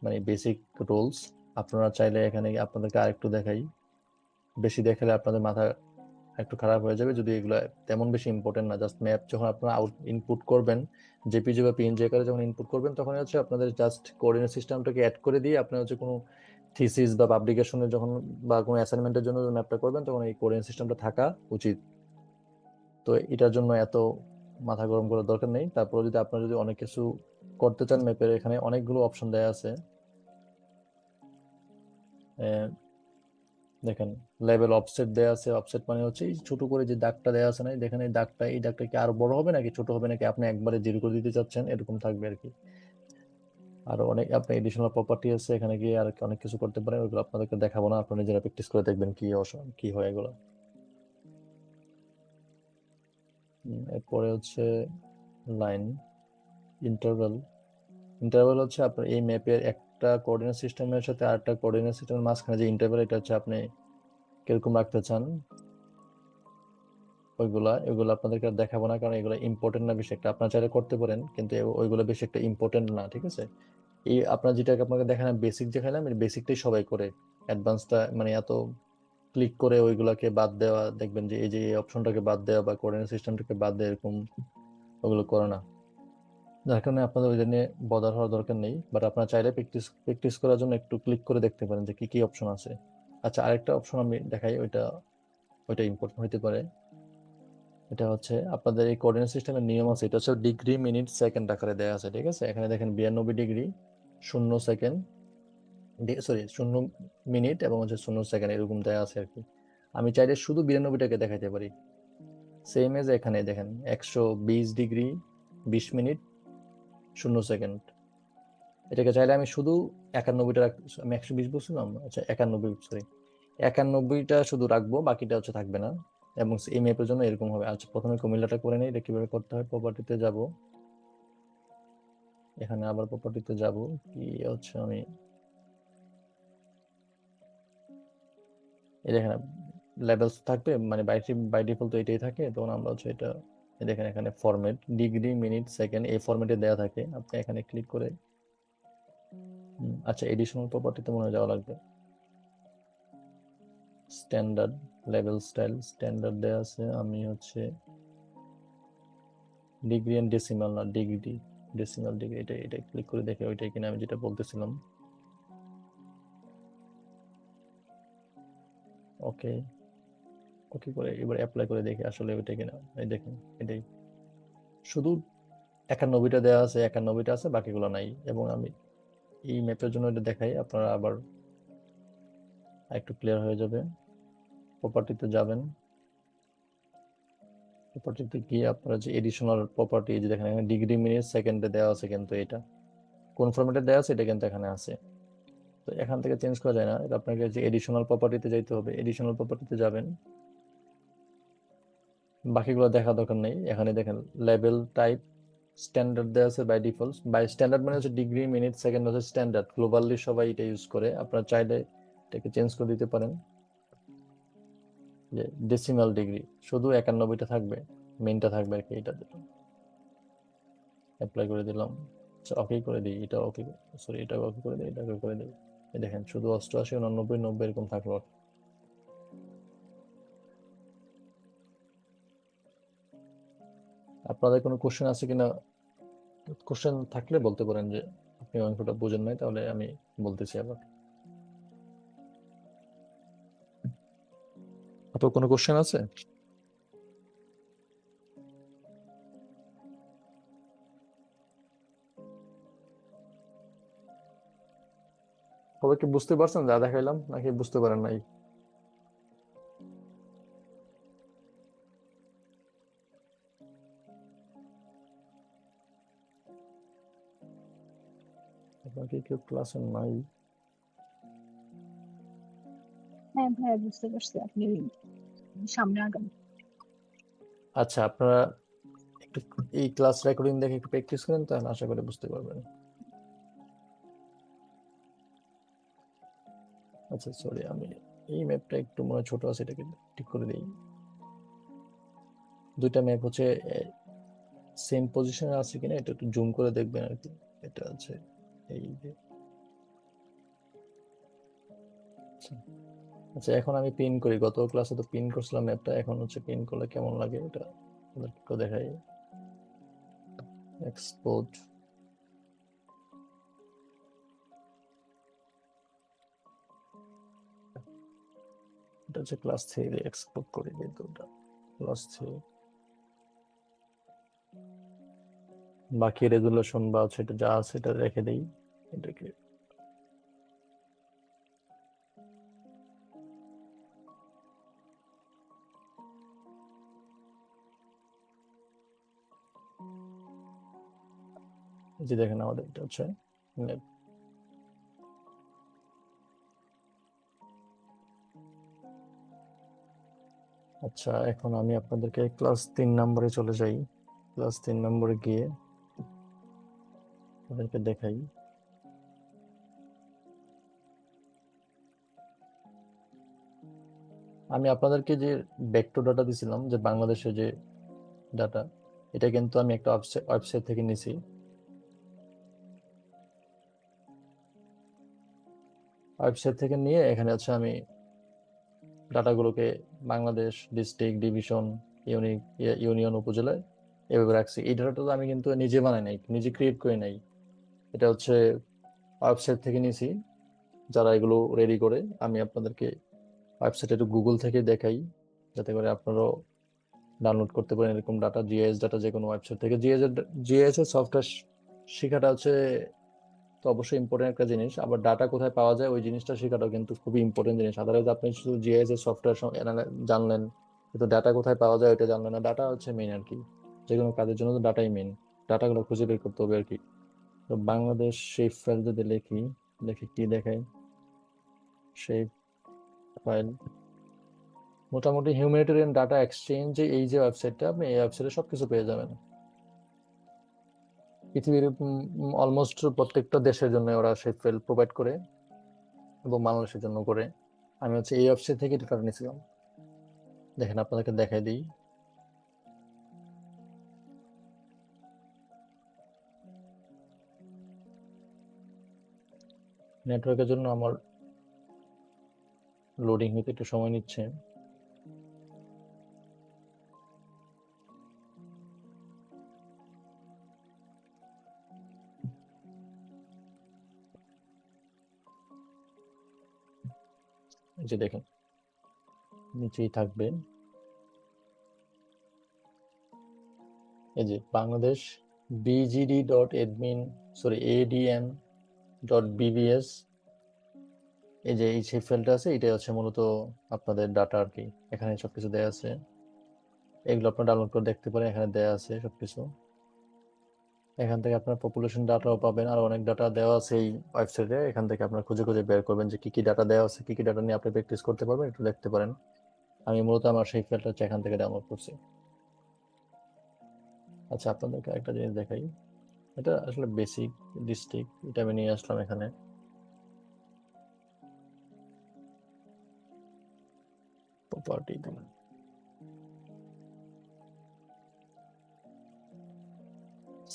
মানে বেসিক রুলস। আপনারা চাইলে এখানে আপনাদেরকে আরেকটু দেখাই, বেশি দেখালে আপনাদের মাথা একটু খারাপ হয়ে যাবে। যদি এগুলো তেমন বেশি ইম্পর্টেন্ট না, জাস্ট ম্যাপ যখন আপনারা ইনপুট করবেন, জেপিজি বা পিএনজি আকারে যখন ইনপুট করবেন, তখন হচ্ছে আপনাদের জাস্ট কোঅর্ডিনেট সিস্টেমটাকে অ্যাড করে দিয়ে আপনি হচ্ছে কোনো থিসিস বা পাবলিকেশনের যখন বা কোনো অ্যাসাইনমেন্টের জন্য ম্যাপটা করবেন, তখন এই কোঅর্ডিনেট সিস্টেমটা থাকা উচিত। তো এটার জন্য এত মাথা গরম করার দরকার নেই। তারপর যদি আপনারা যদি অনেক কিছু করতে চান ম্যাপের, এখানে অনেকগুলো অপশন দেওয়া আছে। দেখেন লেভেল অফসেট দেয়া আছে। অফসেট মানে হচ্ছে এই ছোট করে যে দাগটা দেয়া আছে না, দেখেন এই দাগটা কি আরো বড় হবে নাকি ছোট হবে নাকি আপনি একবারে জিরো করে দিতে চাচ্ছেন, এরকম থাকবে আর কি। আরো অনেক আপনার এডিশনাল প্রপার্টি আছে, এখানে গিয়ে আর অনেক কিছু করতে পারেন, ওগুলো আপনাদেরকে দেখাবো না, আপনারা নিজেরা প্র্যাকটিস করে দেখবেন কি হয় এগুলো। এরপরে হচ্ছে লাইন ইন্টারভাল। ইন্টারভাল হচ্ছে আপনার এই ম্যাপের একটা কোঅর্ডিনেট সিস্টেমের সাথে আরেকটা কোঅর্ডিনেট সিস্টেমের মাঝখানে যে ইন্টারভাল, এটা হচ্ছে আপনি কিরকম রাখতে চান। এগুলো আপনাদেরকে আর দেখাবো না, কারণ এগুলো ইম্পর্টেন্ট না বেশি একটা। আপনারা চাইলে করতে পারেন, কিন্তু ওইগুলো বেশি একটা ইম্পর্টেন্ট না, ঠিক আছে। এই আপনার যেটাকে আপনাকে দেখালাম, বেসিক দেখালাম, এই বেসিকটাই সবাই করে। অ্যাডভান্সটা মানে এত ক্লিক করে ওইগুলাকে বাদ দেওয়া, দেখবেন যে এই যে এই অপশনটাকে বাদ দেওয়া বা কোঅর্ডিনেট সিস্টেমটাকে বাদ দেওয়া, এরকম ওগুলো করে না। যার কারণে আপনাদের ওই নিয়ে বদার হওয়ার দরকার নেই। বাট আপনারা চাইলে প্র্যাকটিস প্র্যাকটিস করার জন্য একটু ক্লিক করে দেখতে পারেন যে কি কি অপশন আছে। আচ্ছা, আরেকটা অপশন আমি দেখাই, ওইটা ইম্পর্টেন্ট হতে পারে। এটা হচ্ছে আপনাদের এই কোঅর্ডিনেট সিস্টেমের নিয়ম আছে, এটা হচ্ছে ডিগ্রি মিনিট সেকেন্ড আকারে দেওয়া আছে, ঠিক আছে। এখানে দেখেন 92 ডিগ্রি 0 সেকেন্ড, সরি 0 মিনিট এবং হচ্ছে 0 সেকেন্ড এরকম দেওয়া আছে আর কি। আমি চাইলে শুধু 92টাকে দেখাতে পারি। সেম এজ এখানে দেখেন 120 ডিগ্রি 20 মিনিট 0 সেকেন্ড। এটাকে চাইলে আমি শুধু 91টা আমি 120 বলছিলাম, আচ্ছা 91, সরি 91টা শুধু রাখবো, বাকিটা হচ্ছে থাকবে না। এবং এই ম্যাপের জন্য এরকম হবে। আচ্ছা, প্রথমে কুমিল্লাটা করে নেই, এটা কিভাবে করতে হয়। প্রপার্টিতে যাব, এখানে আবার প্রপার্টিতে যাব, কি হচ্ছে আমি এই দেখেন লেভেলস থাকবে, মানে বাই ডিফল্ট তো এটাই থাকে, তখন আমরা হচ্ছে এটা এই দেখেন এখানে ফরম্যাট ডিগ্রি মিনিট সেকেন্ড এই ফরম্যাটে দেওয়া থাকে। আপনি এখানে ক্লিক করে আচ্ছা এডিশনাল প্রপার্টিতে মনে হয় যাওয়া লাগবে। স্ট্যান্ডার্ড লেভেল স্টাইল স্ট্যান্ডার্ড দেওয়া আছে, আমি হচ্ছে ডিগ্রি এন্ড ডেসিমাল, না ডিগ্রি ডেসিমাল ডিগ্রি, এটা ক্লিক করে দেখে ওইটাই কিনা আমি যেটা বলতেছিলাম। ওকে, ওকে করে এবার অ্যাপ্লাই করে দেখি আসলে ওইটাই কিনা। এই দেখেন এটাই, শুধু 91টা দেওয়া আছে, 91টা আছে, বাকিগুলো নাই। এবং আমি এই ম্যাপের জন্য এটা দেখাই, আপনারা আবার একটু ক্লিয়ার হয়ে যাবে। প্রপার্টিতে যাবেন, প্রপার্টিতে গিয়ে আপনারা যে এডিশনাল প্রপার্টি, যে দেখেন এখানে ডিগ্রি মিনিট সেকেন্ডে দেওয়া আছে, কিন্তু এটা কোন ফরম্যাটে দেওয়া আছে এটা কিন্তু এখানে আছে। তো এখান থেকে চেঞ্জ করা যায় না, এটা আপনাকে যে এডিশনাল প্রপার্টিতে যাইতে হবে, এডিশনাল প্রপার্টিতে যাবেন। বাকিগুলো দেখা দরকার নেই, এখানে দেখেন লেভেল টাইপ স্ট্যান্ডার্ড দেওয়া আছে বাই ডিফল্ট। বাই স্ট্যান্ডার্ড মানে হচ্ছে ডিগ্রি মিনিট সেকেন্ড হচ্ছে স্ট্যান্ডার্ড, গ্লোবালি সবাই এটা ইউজ করে। আপনারা চাইলে এটাকে চেঞ্জ করে দিতে পারেন, যে ডেসিমাল ডিগ্রি শুধু 91টা থাকবে, মেনটা থাকবে আর কি। এটা অ্যাপ্লাই করে দিলাম, ওকে করে দিই, এটা ওকে, সরি এটা ওকে করে দিই, এটা ওকে করে দিই। এই দেখেন শুধু 88 89 90 এরকম থাকলো। আপনাদের কোনো কোশ্চেন আছে কিনা? কোশ্চেন থাকলে বলতে পারেন যে আপনি অঙ্কটা বুঝেন নাই, তাহলে আমি বলতেছি আবার। আপনার কোনো কোশ্চেন আছে? সবাই কি বুঝতে পারছেন যা দেখাইলাম, নাকি বুঝতে পারেন নাই? আপনার কি কেউ ক্লাসে নাই? হ্যাঁ ভাইয়া, বুঝতে পারছি। আপনি সামনে আগান। আচ্ছা, আপনারা একটু এই ক্লাস রেকর্ডিং দেখে একটু প্র্যাকটিস করেন, তাহলে আশা করি বুঝতে পারবেন। আচ্ছা সরি, আমি এই ম্যাপটা একটু মনে হয় ছোট আছে, এটাকে ঠিক করে দিই। দুইটা ম্যাপ হচ্ছে সেম পজিশনে আছে কিনা এটা একটু জুম করে দেখবেন আর কি। এটা আছে এই যে, আচ্ছা। আচ্ছা, এখন আমি পিন করি, গত ক্লাসে তো পিন করছিলাম ম্যাপটা, এখন হচ্ছে পিন করলে কেমন লাগে এটা আপনাদেরকে দেখাই। এক্সপোর্ট, এটা হচ্ছে ক্লাস 3 এক্সপোর্ট করে দিই, তো ওটা ক্লাস 3। বাকি রেজুলেশন বা হচ্ছে এটা যা আছে এটা রেখে দেই, এটাকে যে দেখেন আমাদের এটা হচ্ছে net। আচ্ছা, এখন আমি আপনাদেরকে ক্লাস 3 নম্বরে চলে যাই। ক্লাস 3 নম্বরে গিয়ে আপনাদেরকে দেখাই। আমি আপনাদেরকে যে ভেক্টর ডাটা দিছিলাম, যে বাংলাদেশের যে ডাটা, এটা কিন্তু আমি একটা ওয়েবসাইট থেকে নিছি। ওয়েবসাইট থেকে নিয়ে এখানে হচ্ছে আমি ডাটাগুলোকে Bangladesh, district, division, unique, union, উপজেলায় এভাবে রাখছি। এই ডাটাটা তো আমি কিন্তু নিজে বানাই নাই, নিজে ক্রিয়েট করে নাই। এটা হচ্ছে ওয়েবসাইট থেকে নিছি। যারা এগুলো রেডি করে, আমি আপনাদেরকে ওয়েবসাইটে একটু গুগল থেকে দেখাই, যাতে করে আপনারাও ডাউনলোড করতে পারেন এরকম ডাটা, জিআইএস ডাটা যে কোনো ওয়েবসাইট থেকে। জিআইএস এর সফটওয়্যার শেখাটা হচ্ছে তো অবশ্যই ইম্পর্টেন্ট একটা জিনিস, আবার ডাটা কোথায় পাওয়া যায় ওই জিনিসটা শেখাটাও কিন্তু খুবই ইম্পর্টেন্ট জিনিস। আদারওয়াইজ আপনি শুধু জিআইএস এর সফটওয়্যার জানলেন, কিন্তু ডাটা কোথায় পাওয়া যায় ওইটা জানলেন না। ডাটা হচ্ছে মেইন আর কি, যে কোনো কাজের জন্য তো ডাটাই মেইন। ডাটাগুলো খুঁজে বের করতে হবে আর কি। তো বাংলাদেশ শেপ ফাইল যদি লিখি, দেখি কি দেখাই। শেপ ফাইল মোটামুটি হিউম্যানিটেরিয়ান ডাটা এক্সচেঞ্জ, এই যে ওয়েবসাইটটা, আপনি এই ওয়েবসাইটে সবকিছু পেয়ে যাবেন। পৃথিবীর অলমোস্ট প্রত্যেকটা দেশের জন্য ওরা শেপ ফাইল প্রোভাইড করে, এবং বাংলাদেশের জন্য করে। আমি হচ্ছে এই ওয়েবসাইট থেকে ডাটা নিয়েছিলাম। দেখেন আপনাদেরকে দেখাই দিই। নেটওয়ার্কের জন্য আমার লোডিং হতে একটু সময় নিচ্ছে। এই যে দেখেন, নিচেই থাকবে এই যে বাংলাদেশ adm.bbs, এই যে এই শেপ ফাইলটা আছে, এটা হচ্ছে মূলত আপনাদের ডাটা আর কি। এখানে সবকিছু দেয়া আছে, এগুলো আপনার ডাউনলোড করে দেখতে পারেন, এখানে দেয়া আছে সবকিছু। এখান থেকে আপনার পপুলেশন ডাটাও পাবেন, আর অনেক ডাটা দেওয়া আছে এই ওয়েবসাইটে। এখান থেকে আপনার খুঁজে খুঁজে বের করবেন যে কি কি ডাটা দেওয়া আছে, কি কি ডাটা নিয়ে আপনি প্র্যাকটিস করতে পারবেন, একটু দেখতে পারেন। আমি মূলত আমার সেই ফাইলটা হচ্ছে এখান থেকে ডাউনলোড করছি। আচ্ছা, আপনাদেরকে একটা জিনিস দেখাই। এটা আসলে বেসিক ডিস্ট্রিক্ট, এটা আমি নিয়ে আসলাম এখানে। প্রপার্টি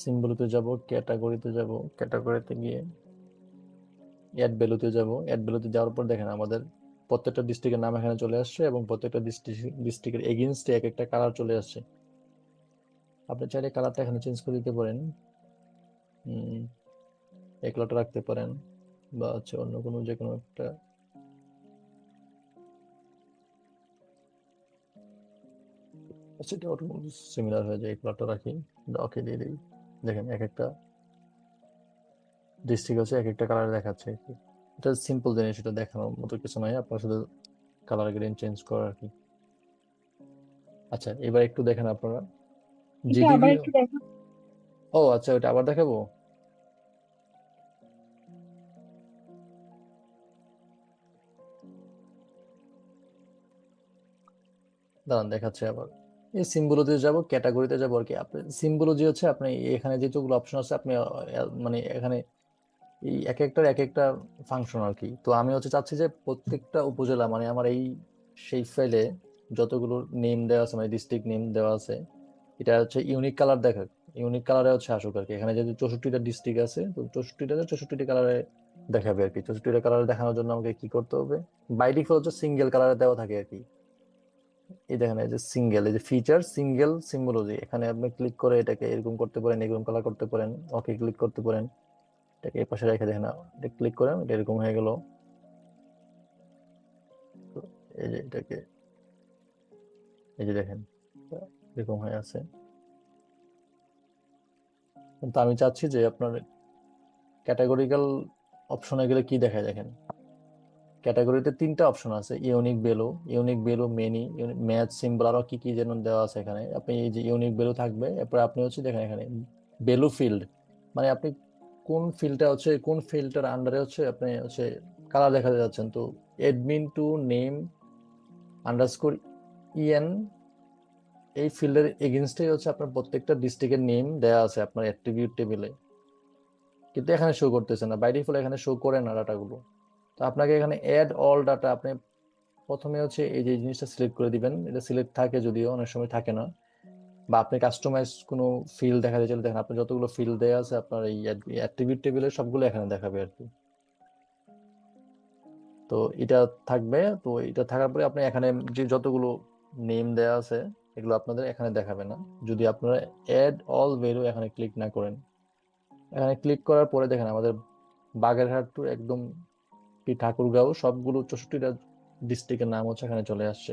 সিম্বলতে যাব, ক্যাটাগরিতে যাব, ক্যাটাগরিতে গিয়ে অ্যাড ভ্যালুতে যাব। অ্যাড ভ্যালুতে যাওয়ার পর দেখেন আমাদের প্রত্যেকটা ডিস্ট্রিক্টের নাম এখানে চলে আসছে, এবং প্রত্যেকটা ডিস্ট্রিক্টের এগেইনস্টে এক একটা কালার চলে আসছে। আপনি চাইলে কালারটা এখানে চেঞ্জ করে দিতে পারেন। এই কালারটা রাখতে পারেন, বা হচ্ছে অন্য কোনো যে কোনো একটা। সেটা অটোমেটিক সিমিলার হয়ে যায়, এই কালারটা রাখি, ওকে দিয়ে দিই। দেখেন এক একটা ডিস্ট্রিক্ট হচ্ছে এক একটা কালার দেখাচ্ছে আর কি। এটা সিম্পল জিনিস, এটা দেখানোর মতো কিছু নয়, আপনার শুধু কালার গ্রেডিয়েন্ট চেঞ্জ করা আর কি। আচ্ছা, এবার একটু দেখেন আপনারা এটা আবার জিডিপি। একটু দেখো। ও আচ্ছা, ওটা আবার দেখাবো। দাঁড়ান দেখাচ্ছে আবার। এই সিম্বলতে যাব, ক্যাটাগরিতে যাব আর কি। আপনি সিম্বলজি হচ্ছে আপনি এখানে যেগুলো অপশন আছে, আপনি মানে এখানে এই এক একটার এক একটা ফাংশন আর কি। তো আমি হচ্ছে চাচ্ছি যে প্রত্যেকটা উপজেলা, মানে আমার এই সেই ফাইলে যতগুলো নেম দেওয়া আছে, মানে ডিস্ট্রিক্ট নেম দেওয়া আছে, এটা হচ্ছে ইউনিক কালার দেখা, ইউনিক কালারে হচ্ছে আসুক আর কি। এখানে যেহেতু 64টা ডিস্ট্রিক্ট আছে, তো 64টি কালারে দেখাবে আর কি। 64টা কালারে দেখানোর জন্য আমাকে কি করতে হবে, বাই ডিফল্ট হচ্ছে সিঙ্গেল কালারে দেওয়া থাকে আর কি। এই দেখেন, এই যে সিঙ্গেল, এই যে ফিচার সিঙ্গেল সিম্বলজি, এখানে আপনি ক্লিক করে এটাকে এরকম করতে পারেন, এরকম কালার করতে পারেন, ওকে ক্লিক করতে পারেন। এটাকে এই পাশে রেখে দেখেন, এটা ক্লিক করেন, এটা এরকম হয়ে গেল। তো এই যে এটাকে, এই যে দেখেন এরকম হয়ে আছে। কিন্তু আমি চাচ্ছি যে আপনার ক্যাটাগরিক্যাল অপশনে গেলে কি দেখায় দেখেন। ক্যাটাগরিতে 3টা অপশন আছে, unique value many, match, symbol, আরো কি কি যেন দেওয়া আছে এখানে। আপনি এই যে ইউনিক ভ্যালু থাকবে, এরপর আপনি হচ্ছে দেখেন এখানে ভ্যালু ফিল্ড, মানে আপনি কোন ফিল্ডটা হচ্ছে কোন ফিল্ডটার আন্ডারে হচ্ছে আপনি হচ্ছে কালার দেখাতে যাচ্ছেন, তো admin two name underscore EN এই ফিল্ডের এগেইনস্টে হচ্ছে আপনার প্রত্যেকটা ডিস্ট্রিক্টের নেম দেয়া আছে আপনার অ্যাট্রিবিউট টেবিলে, কিন্তু এখানে শো করতেছে না, বাই ডিফল্ট এখানে শো করে না ডাটাগুলো। তো আপনাকে এখানে অ্যাড অল ডাটা, আপনি প্রথমে হচ্ছে এই যে জিনিসটা সিলেক্ট করে দিবেন, এটা সিলেক্ট থাকে যদিও অনেক সময় থাকে না, বা আপনি কাস্টমাইজ কোনো ফিল্ড দেখাতে চাইলে দেখেন আপনার যতগুলো ফিল্ড দেওয়া আছে আপনার এই অ্যাট্রিবিউট টেবিলে সবগুলো এখানে দেখাবে আর কি। তো এটা থাকবে, তো এটা থাকার পরে আপনি এখানে যে যতগুলো নেম দেয়া আছে এগুলো আপনাদের এখানে দেখাবে না যদি আপনারা অ্যাড অল ভ্যালু এখানে ক্লিক না করেন। এখানে ক্লিক করার পরে দেখেন আমাদের বাগেরহাট টু একদম কি ঠাকুরগাঁও সবগুলো 64টা ডিস্ট্রিক্টের নাম হচ্ছে এখানে চলে আসছে।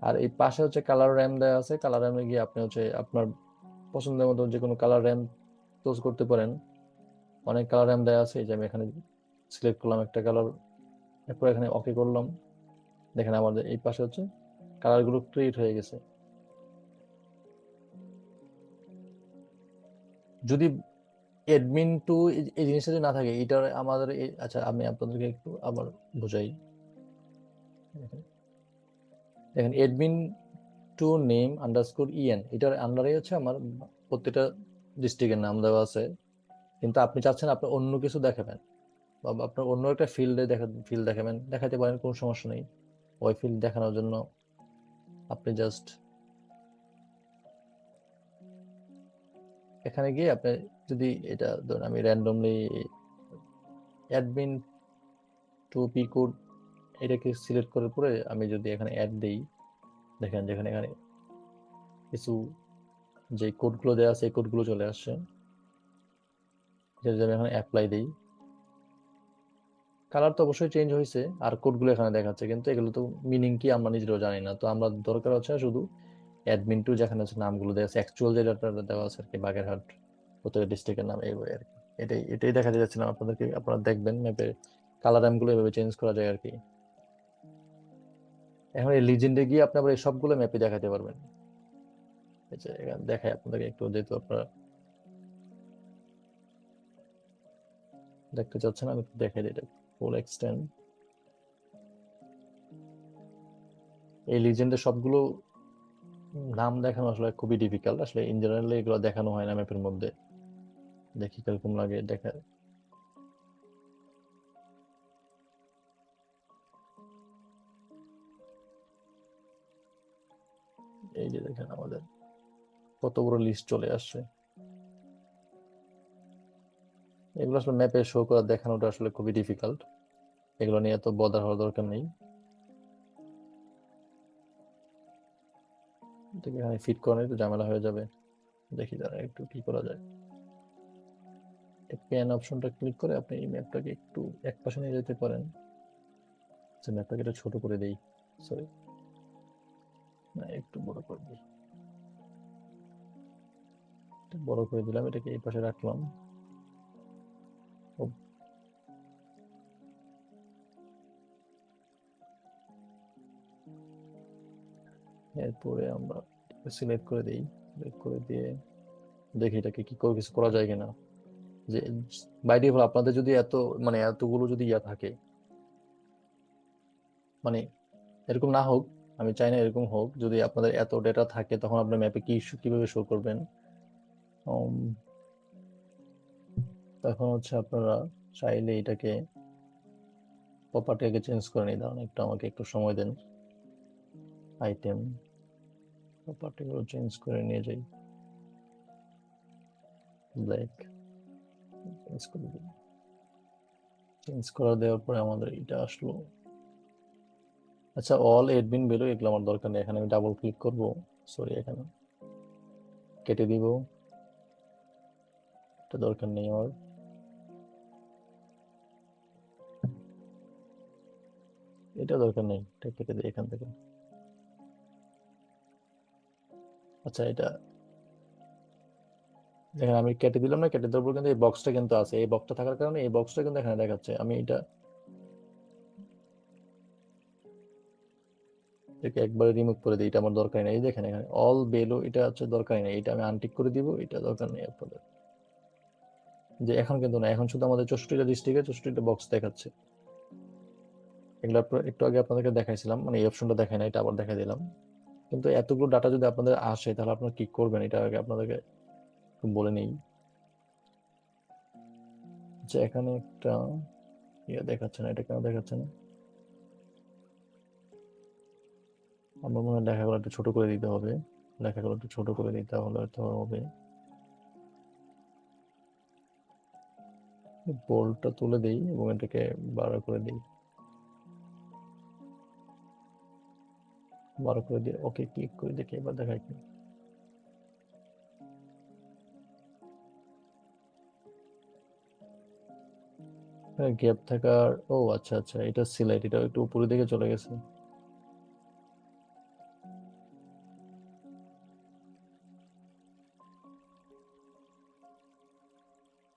আর এই পাশে হচ্ছে কালার র্যাম দেওয়া আছে, কালার র্যামে গিয়ে আপনি হচ্ছে আপনার পছন্দের মতো যে কোনো কালার র্যাম চুজ করতে পারেন। অনেক কালার র্যাম দেওয়া আছে, এই যে আমি এখানে সিলেক্ট করলাম একটা কালার, এরপর এখানে ওকে করলাম। দেখেন আমাদের এই পাশে হচ্ছে কালার গুলো ক্রিয়েট হয়ে গেছে। যদি অ্যাডমিন টু এই জিনিসটা যদি না থাকে এটার আমাদের আচ্ছা আমি আপনাদেরকে একটু আবার বোঝাই। দেখেন দেখেন admin two name underscore EN এটার আন্ডারে হচ্ছে আমার প্রত্যেকটা ডিস্ট্রিক্টের নাম দেওয়া আছে, কিন্তু আপনি চাচ্ছেন আপনি অন্য কিছু দেখাবেন বা আপনার অন্য একটা ফিল্ড দেখাবেন, দেখাতে পারেন, কোনো সমস্যা নেই। ওই ফিল্ড দেখানোর জন্য আপনি জাস্ট এখানে গিয়ে আপনি যদি এটা ধরুন আমি randomly admin two P code এটাকে সিলেক্ট করার পরে আমি যদি এখানে অ্যাড দেই, দেখেন যেখানে এখানে কিছু যে কোডগুলো দেওয়া আছে এই কোডগুলো চলে আসছে, যেটা আমি এখন অ্যাপ্লাই দিই, কালার তো অবশ্যই চেঞ্জ হয়েছে আর কোডগুলো এখানে দেখাচ্ছে, কিন্তু এগুলো তো মিনিং কি আমরা নিজেরাও জানি না। তো আমরা দরকার হচ্ছে শুধু অ্যাডমিন টু যেখানে হচ্ছে নামগুলো দেওয়া আছে অ্যাকচুয়াল যে ডাটা দেওয়া আছে আর কি, বাগেরহাট প্রত্যেকটা ডিস্ট্রিক্টের নাম এইভাবে আর কি। এটাই এটাই দেখাতে যাচ্ছিলাম আপনাদেরকে, আপনারা দেখবেন ম্যাপে কালার গুলো এভাবে চেঞ্জ করা যায় আর কি। এখন এই লিজেন্ডে গিয়ে আপনি আবার এই সবগুলো ম্যাপে দেখাতে পারবেন। এই যে এখানে দেখায় আপনাদেরকে একটু, যেহেতু আপনারা দেখতে চাচ্ছেন আমি একটু দেখাই দিই এটা ফুল এক্সটেন্ড। এই লিজেন্ডের সবগুলো নাম দেখানো আসলে খুবই ডিফিকাল্ট, আসলে ইন জেনারেল এগুলো দেখানো হয় না ম্যাপের মধ্যে। দেখি কিরকম লাগে দেখা। এই যে দেখেন আমাদের কত বড় লিস্ট চলে আসছে। এগুলো আসলে ম্যাপে শো করা দেখানোটা আসলে খুবই ডিফিকাল্ট, এগুলো নিয়ে এত বদার হওয়ার দরকার নেই। এটাকে এখানে ফিট করানো একটু ঝামেলা হয়ে যাবে, দেখি তারা একটু কি করা যায়। প্যান অপশনটা ক্লিক করে আপনি এই ম্যাপটাকে একটু এক পাশে নিয়ে যেতে পারেন। আচ্ছা ম্যাপটাকে একটু ছোট করে দেই, সরি না একটু বড় করে দিই, একটু বড় করে দিলাম, এটাকে এই পাশে রাখলাম। ও, এরপরে আমরা সিলেক্ট করে দিই, সিলেক্ট করে দিয়ে দেখি এটাকে কি করে কিছু করা যায় কিনা। যে বাই ডিফল্ট আপনাদের যদি এত মানে এতগুলো যদি ইয়া থাকে, মানে এরকম না হোক, আমি চাই না এরকম হোক, যদি আপনাদের এত ডেটা থাকে তখন আপনার ম্যাপে কিভাবে শো করবেন। উম, তখন হচ্ছে আপনারা চাইলে এটাকে প্রপার্টিকে চেঞ্জ করে নিই, দাঁড়ান একটু আমাকে একটু সময় দেন। আইটেম প্রপার্টি গুলো চেঞ্জ করে নিয়ে যাই, ব্ল্যাক চেঞ্জ করে দিই। চেঞ্জ করে দেওয়ার পরে আমাদের এটা আসলো। আচ্ছা অল অ্যাডমিন ভ্যালু এগুলো আমার দরকার নেই, এখানে আমি ডাবল ক্লিক করব, সরি এখানে কেটে দিব, এটা দরকার নেই আমার। এটা দরকার নেই, এটা কেটে দিই এখান থেকে। আচ্ছা এটা দেখেন আমি কেটে দিলাম না, কেটে দেওয়ার পর কিন্তু এই বক্সটা কিন্তু আছে, এই বক্সটা থাকার কারণে এই বক্সটা কিন্তু এখানে দেখাচ্ছে। আমি এটাকে একবারে রিমুভ করে দিই, এটা আমার দরকার নেই। এই দেখেন এখানে অল ভ্যালু এটা হচ্ছে দরকার নেই, এটা আমি আনটিক করে দিব, এটা দরকার নেই আপনাদের। যে এখন কিন্তু না, এখন শুধু আমাদের 64টা ডিস্ট্রিক্টে 64টা বক্স দেখাচ্ছে। এগুলো একটু আগে আপনাদেরকে দেখাইছিলাম, মানে এই অপশনটা দেখাই না, এটা আবার দেখাই দিলাম। কিন্তু এতগুলো ডাটা যদি আপনাদের আসে তাহলে আপনারা কি করবেন, এটা আগে আপনাদেরকে একটু বলে নেই। যে এখানে একটা ইয়ে দেখাচ্ছে না, এটা কেন দেখাচ্ছে না? আমার মনে হয় লেখাগুলো একটু ছোট করে দিতে হবে, লেখাগুলো একটু ছোট করে দিতে হলে তো হবে। বোল্ডটা তুলে দিই এবং এটাকে বাড়া করে দিই, বাড়া করে দিয়ে ওকে ক্লিক করে দেখি এবার দেখায় কি। গ্যাপ থাকার, ও আচ্ছা আচ্ছা, এটা সিলেক্ট, এটা একটু উপরের দিকে চলে গেছে।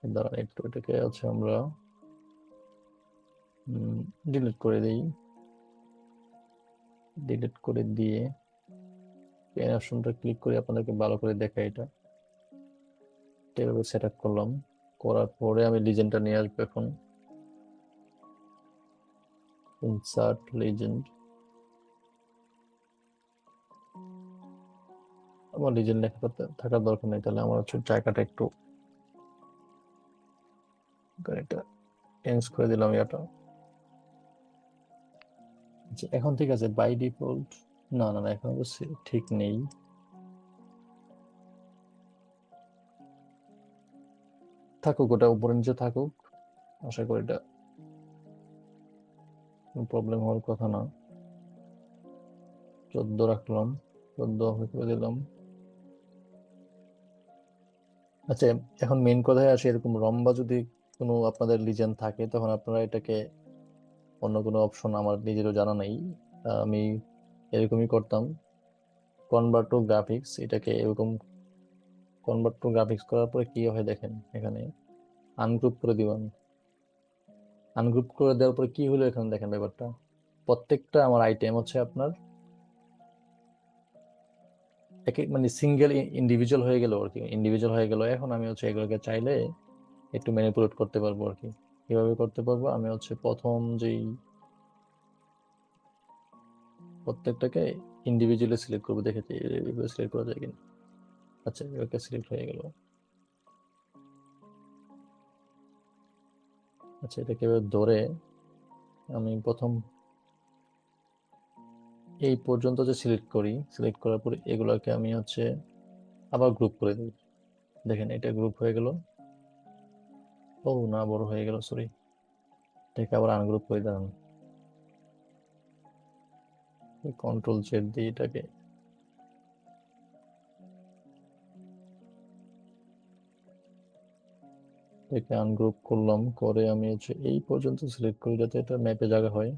দাঁড়ান একটু, এটাকে আছে আমরা ডিলিট করে দিই। ডিলিট করে দিয়ে পেন অপশনটা ক্লিক করে আপনাদেরকে ভালো করে দেখাই। এটা এভাবে সেট আপ করলাম, করার পরে আমি লিজেন্ডটা নিয়ে আসবো এখন। ইনসার্ট লিজেন্ড, আমার লিজেন্ড লেখা থাকার দরকার নেই, তাহলে আমার হচ্ছে জায়গাটা একটু এটা চেঞ্জ করে দিলাম এটা। আচ্ছা এখন ঠিক আছে বাই ডিফল্ট, না না না এখন অবশ্যই ঠিক নেই। থাকুক, ওটা উপরে নিচে থাকুক, আশা করি এটা প্রবলেম হওয়ার কথা না। 14 রাখলাম, 14 করে দিলাম। আচ্ছা এখন মেইন কথায় আসি, এরকম লম্বা যদি কোনো আপনাদের লিজেন্ড থাকে তখন আপনারা এটাকে, অন্য কোনো অপশন আমার নিজেরও জানা নেই, আমি এরকমই করতাম। কনভার্ট টু গ্রাফিক্স, এটাকে এরকম কনভার্ট টু গ্রাফিক্স করার পরে কি হয় দেখেন, এখানে আনগ্রুপ করে দিবেন। আনগ্রুপ করে দেওয়ার পরে কি হলো এখানে দেখেন ব্যাপারটা, প্রত্যেকটা আমার আইটেম হচ্ছে আপনার এক এক মানে সিঙ্গেল ইন্ডিভিজুয়াল হয়ে গেল আর কি, ইন্ডিভিজুয়াল হয়ে গেল। এখন আমি হচ্ছে এগুলোকে চাইলে একটু ম্যানিপুলেট করতে পারবো আর কি। কিভাবে করতে পারবো, আমি হচ্ছে প্রথম যেই প্রত্যেকটাকে ইন্ডিভিজুয়ালি সিলেক্ট করবো, দেখেছি সিলেক্ট করা যায় কিনা। আচ্ছা ওকে সিলেক্ট হয়ে গেল। আচ্ছা এটাকে এবার ধরে আমি প্রথম এই পর্যন্ত যে সিলেক্ট করি, সিলেক্ট করার পরে এগুলোকে আমি হচ্ছে আবার গ্রুপ করে দিই। দেখেন এটা গ্রুপ হয়ে গেল। ও না, বড় হয়ে গেল, সরি। এটাকে আবার আনগ্রুপ করে দিলাম, কন্ট্রোল জেড দিয়ে এটাকে, এটাকে আনগ্রুপ করলাম, করে আমি হচ্ছে এই পর্যন্ত সিলেক্ট করি যাতে এটা ম্যাপে জায়গা হয়।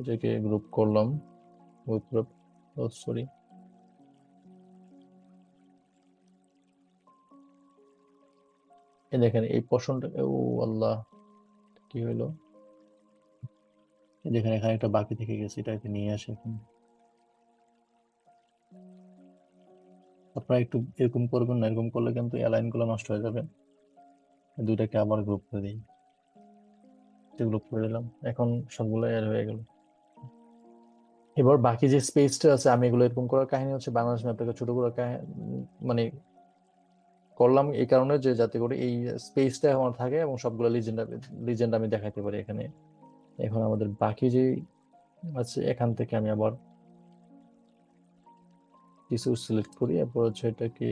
এটাকে গ্রুপ করলাম, গ্রুপ, ও সরি, এই দেখেন এই পোর্শনটা, ও আল্লাহ কি হইলো, এই দেখেন এখানে একটা বাকি থেকে গেছে, এটাকে নিয়ে আসে এখন। আপনারা একটু এরকম করবেন না, এরকম করলে কিন্তু অ্যালাইন গুলো নষ্ট হয়ে যাবে। দুইটাকে আবার গ্রুপ করে দিই, গ্রুপ করে দিলাম, এখন সবগুলো এর হয়ে গেল। এবার বাকি যে স্পেসটা আছে, আমি এগুলো এরকম করার কাহিনী হচ্ছে বাংলাদেশ ম্যাপটাকে ছোট করার মানে করলাম এই কারণে যে যাতে করে এই স্পেসটা আমার থাকে এবং সবগুলো লিজেন্ড লিজেন্ড আমি দেখাতে পারি এখানে। এখন আমাদের বাকি যে আছে, এখান থেকে আমি আবার কিছু সিলেক্ট করি, এরপর হচ্ছে এটাকে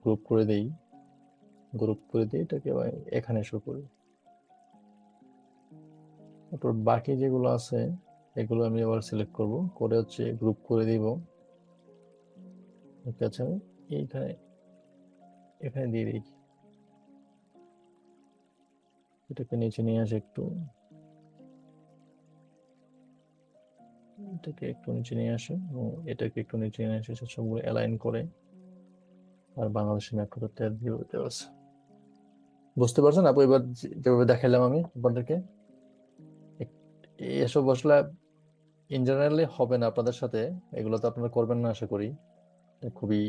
গ্রুপ করে দেই, গ্রুপ করে দিই এটাকে আবার এখানে শো করি। তারপর বাকি যেগুলো আছে এগুলো আমি আবার সিলেক্ট করব, করে হচ্ছে গ্রুপ করে দিব। ঠিক আছে, আমি এইখানে এখানে দিয়ে দিই, এটাকে নিচে নিয়ে আসে একটু, এটাকে একটু নিচে নিয়ে আসে এবং এটাকে একটু নিচে নিয়ে আসে, সবগুলো অ্যালাইন করে। আর বাংলাদেশের ম্যাপটা তেল দিয়ে দেওয়া আছে। বুঝতে পারছেন আপু এবার যেভাবে দেখাইলাম আমি আপনাদেরকে? এসব আসলে ইন জেনারেলি হবে না আপনাদের সাথে, এগুলো তো আপনারা করবেন না আশা করি। এটা খুবই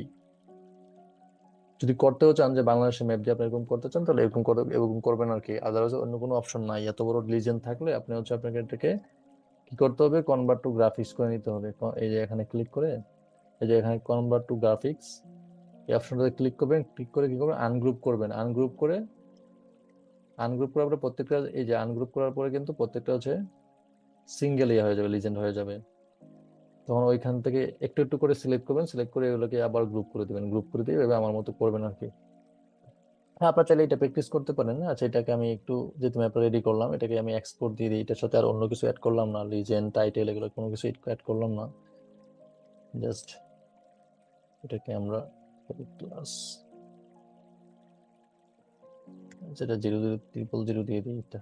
যদি করতেও চান যে বাংলাদেশের ম্যাপ দিয়ে আপনি এরকম করতে চান, তাহলে এরকম করবেন আর কি। আদারওয়াইজ অন্য কোনো অপশন নাই। এত বড় লিজেন্ড থাকলে আপনি হচ্ছে আপনাকে এটাকে কি করতে হবে, কনভার্ট টু গ্রাফিক্স করে নিতে হবে। এই যে এখানে ক্লিক করে, এই যে এখানে কনভার্ট টু গ্রাফিক্স, এই অপশনটাতে ক্লিক করবেন। ক্লিক করে কি করবেন, আনগ্রুপ করবেন। আনগ্রুপ করার পরে প্রত্যেকটা, এই যে আনগ্রুপ করার পরে কিন্তু প্রত্যেকটা হচ্ছে সিঙ্গেল ইয়ে হয়ে যাবে, লিজেন্ড হয়ে যাবে। তখন ওইখান থেকে একটু একটু করে সিলেক্ট করবেন, সিলেক্ট করে এগুলোকে আবার গ্রুপ করে দিবেন। গ্রুপ করে দিয়ে এভাবে আমার মতো করবেন আর কি। হ্যাঁ, আপনার চাইলে এটা প্র্যাকটিস করতে পারেন। আচ্ছা, এটাকে আমি একটু, যেহেতু ম্যাপটা রেডি করলাম, এটাকে আমি এক্সপোর্ট দিয়ে দিই। এটার সাথে আর অন্য কিছু অ্যাড করলাম না, লিজেন্ড টাইটেল এগুলো কোনো কিছু অ্যাড করলাম না। জাস্ট এটাকে আমরা ক্লাস, যেটা 00000 দিয়ে দিই এটা।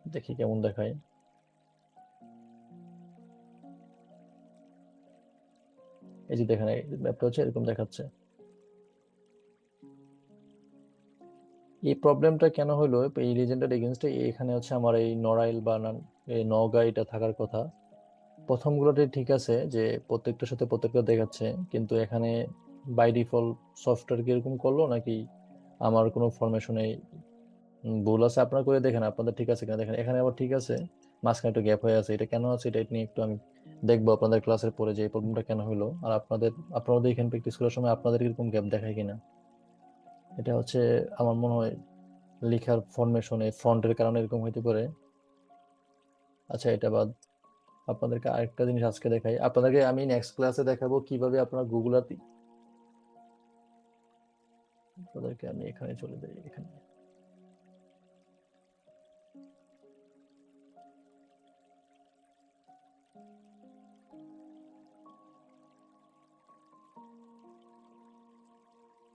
দেখি কেমন দেখায়। এই যে দেখেন, ম্যাপটা হচ্ছে এরকম দেখাচ্ছে। এই প্রবলেমটা কেন হলো, এই লিজেন্ডার এগেনস্টে এখানে হচ্ছে আমার এই নড়াইল বা এই নওগাঁ এটা থাকার কথা। প্রথমগুলোতে ঠিক আছে যে প্রত্যেকটার সাথে প্রত্যেকটা দেখাচ্ছে, কিন্তু এখানে বাই ডিফল্ট সফটওয়্যার কি এরকম করলো নাকি আমার কোনো ফরমেশনে ভুল আছে? আপনারা করে দেখেন আপনাদের ঠিক আছে কিনা। দেখেন এখানে আবার ঠিক আছে, মাঝখানে একটু গ্যাপ হয়ে আছে। এটা কেন আছে, এটা নিয়ে একটু আমি দেখবো আপনাদের ক্লাসের পরে যে এই প্রবলেমটা কেন হলো। আর আপনারা দেখেন প্র্যাকটিস করার সময় আপনাদের এরকম গ্যাপ দেখায় কিনা। এটা হচ্ছে আমার মনে হয় লেখার ফরমেশনে ফন্টের কারণে এরকম হইতে পারে। আচ্ছা, এটা বাদ, আপনাদেরকে আরেকটা জিনিস আজকে দেখাই। আপনাদেরকে আমি নেক্সট ক্লাসে দেখাবো কিভাবে আপনারা গুগল আর, আপনাদেরকে আমি এখানে চলে যাই। এখানে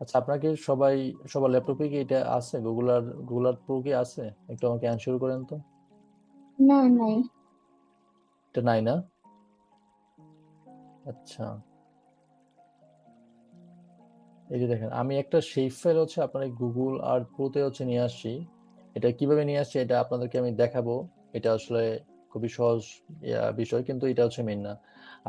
আচ্ছা, আপনাকে সবার ল্যাপটপে কি এটা আছে, গুগল আর প্রো কি আছে? একটু আমাকে অ্যানসার করেন তো। না, নাই। এটা নাই না? আচ্ছা, এই যে দেখেন আমি একটা শেপ ফাইল হচ্ছে আপনার গুগল আর প্রোতে হচ্ছে নিয়ে আসছি। এটা কিভাবে নিয়ে আসছি এটা আপনাদেরকে আমি দেখাবো। এটা আসলে খুবই সহজ বিষয়, কিন্তু এটা হচ্ছে মেইন না।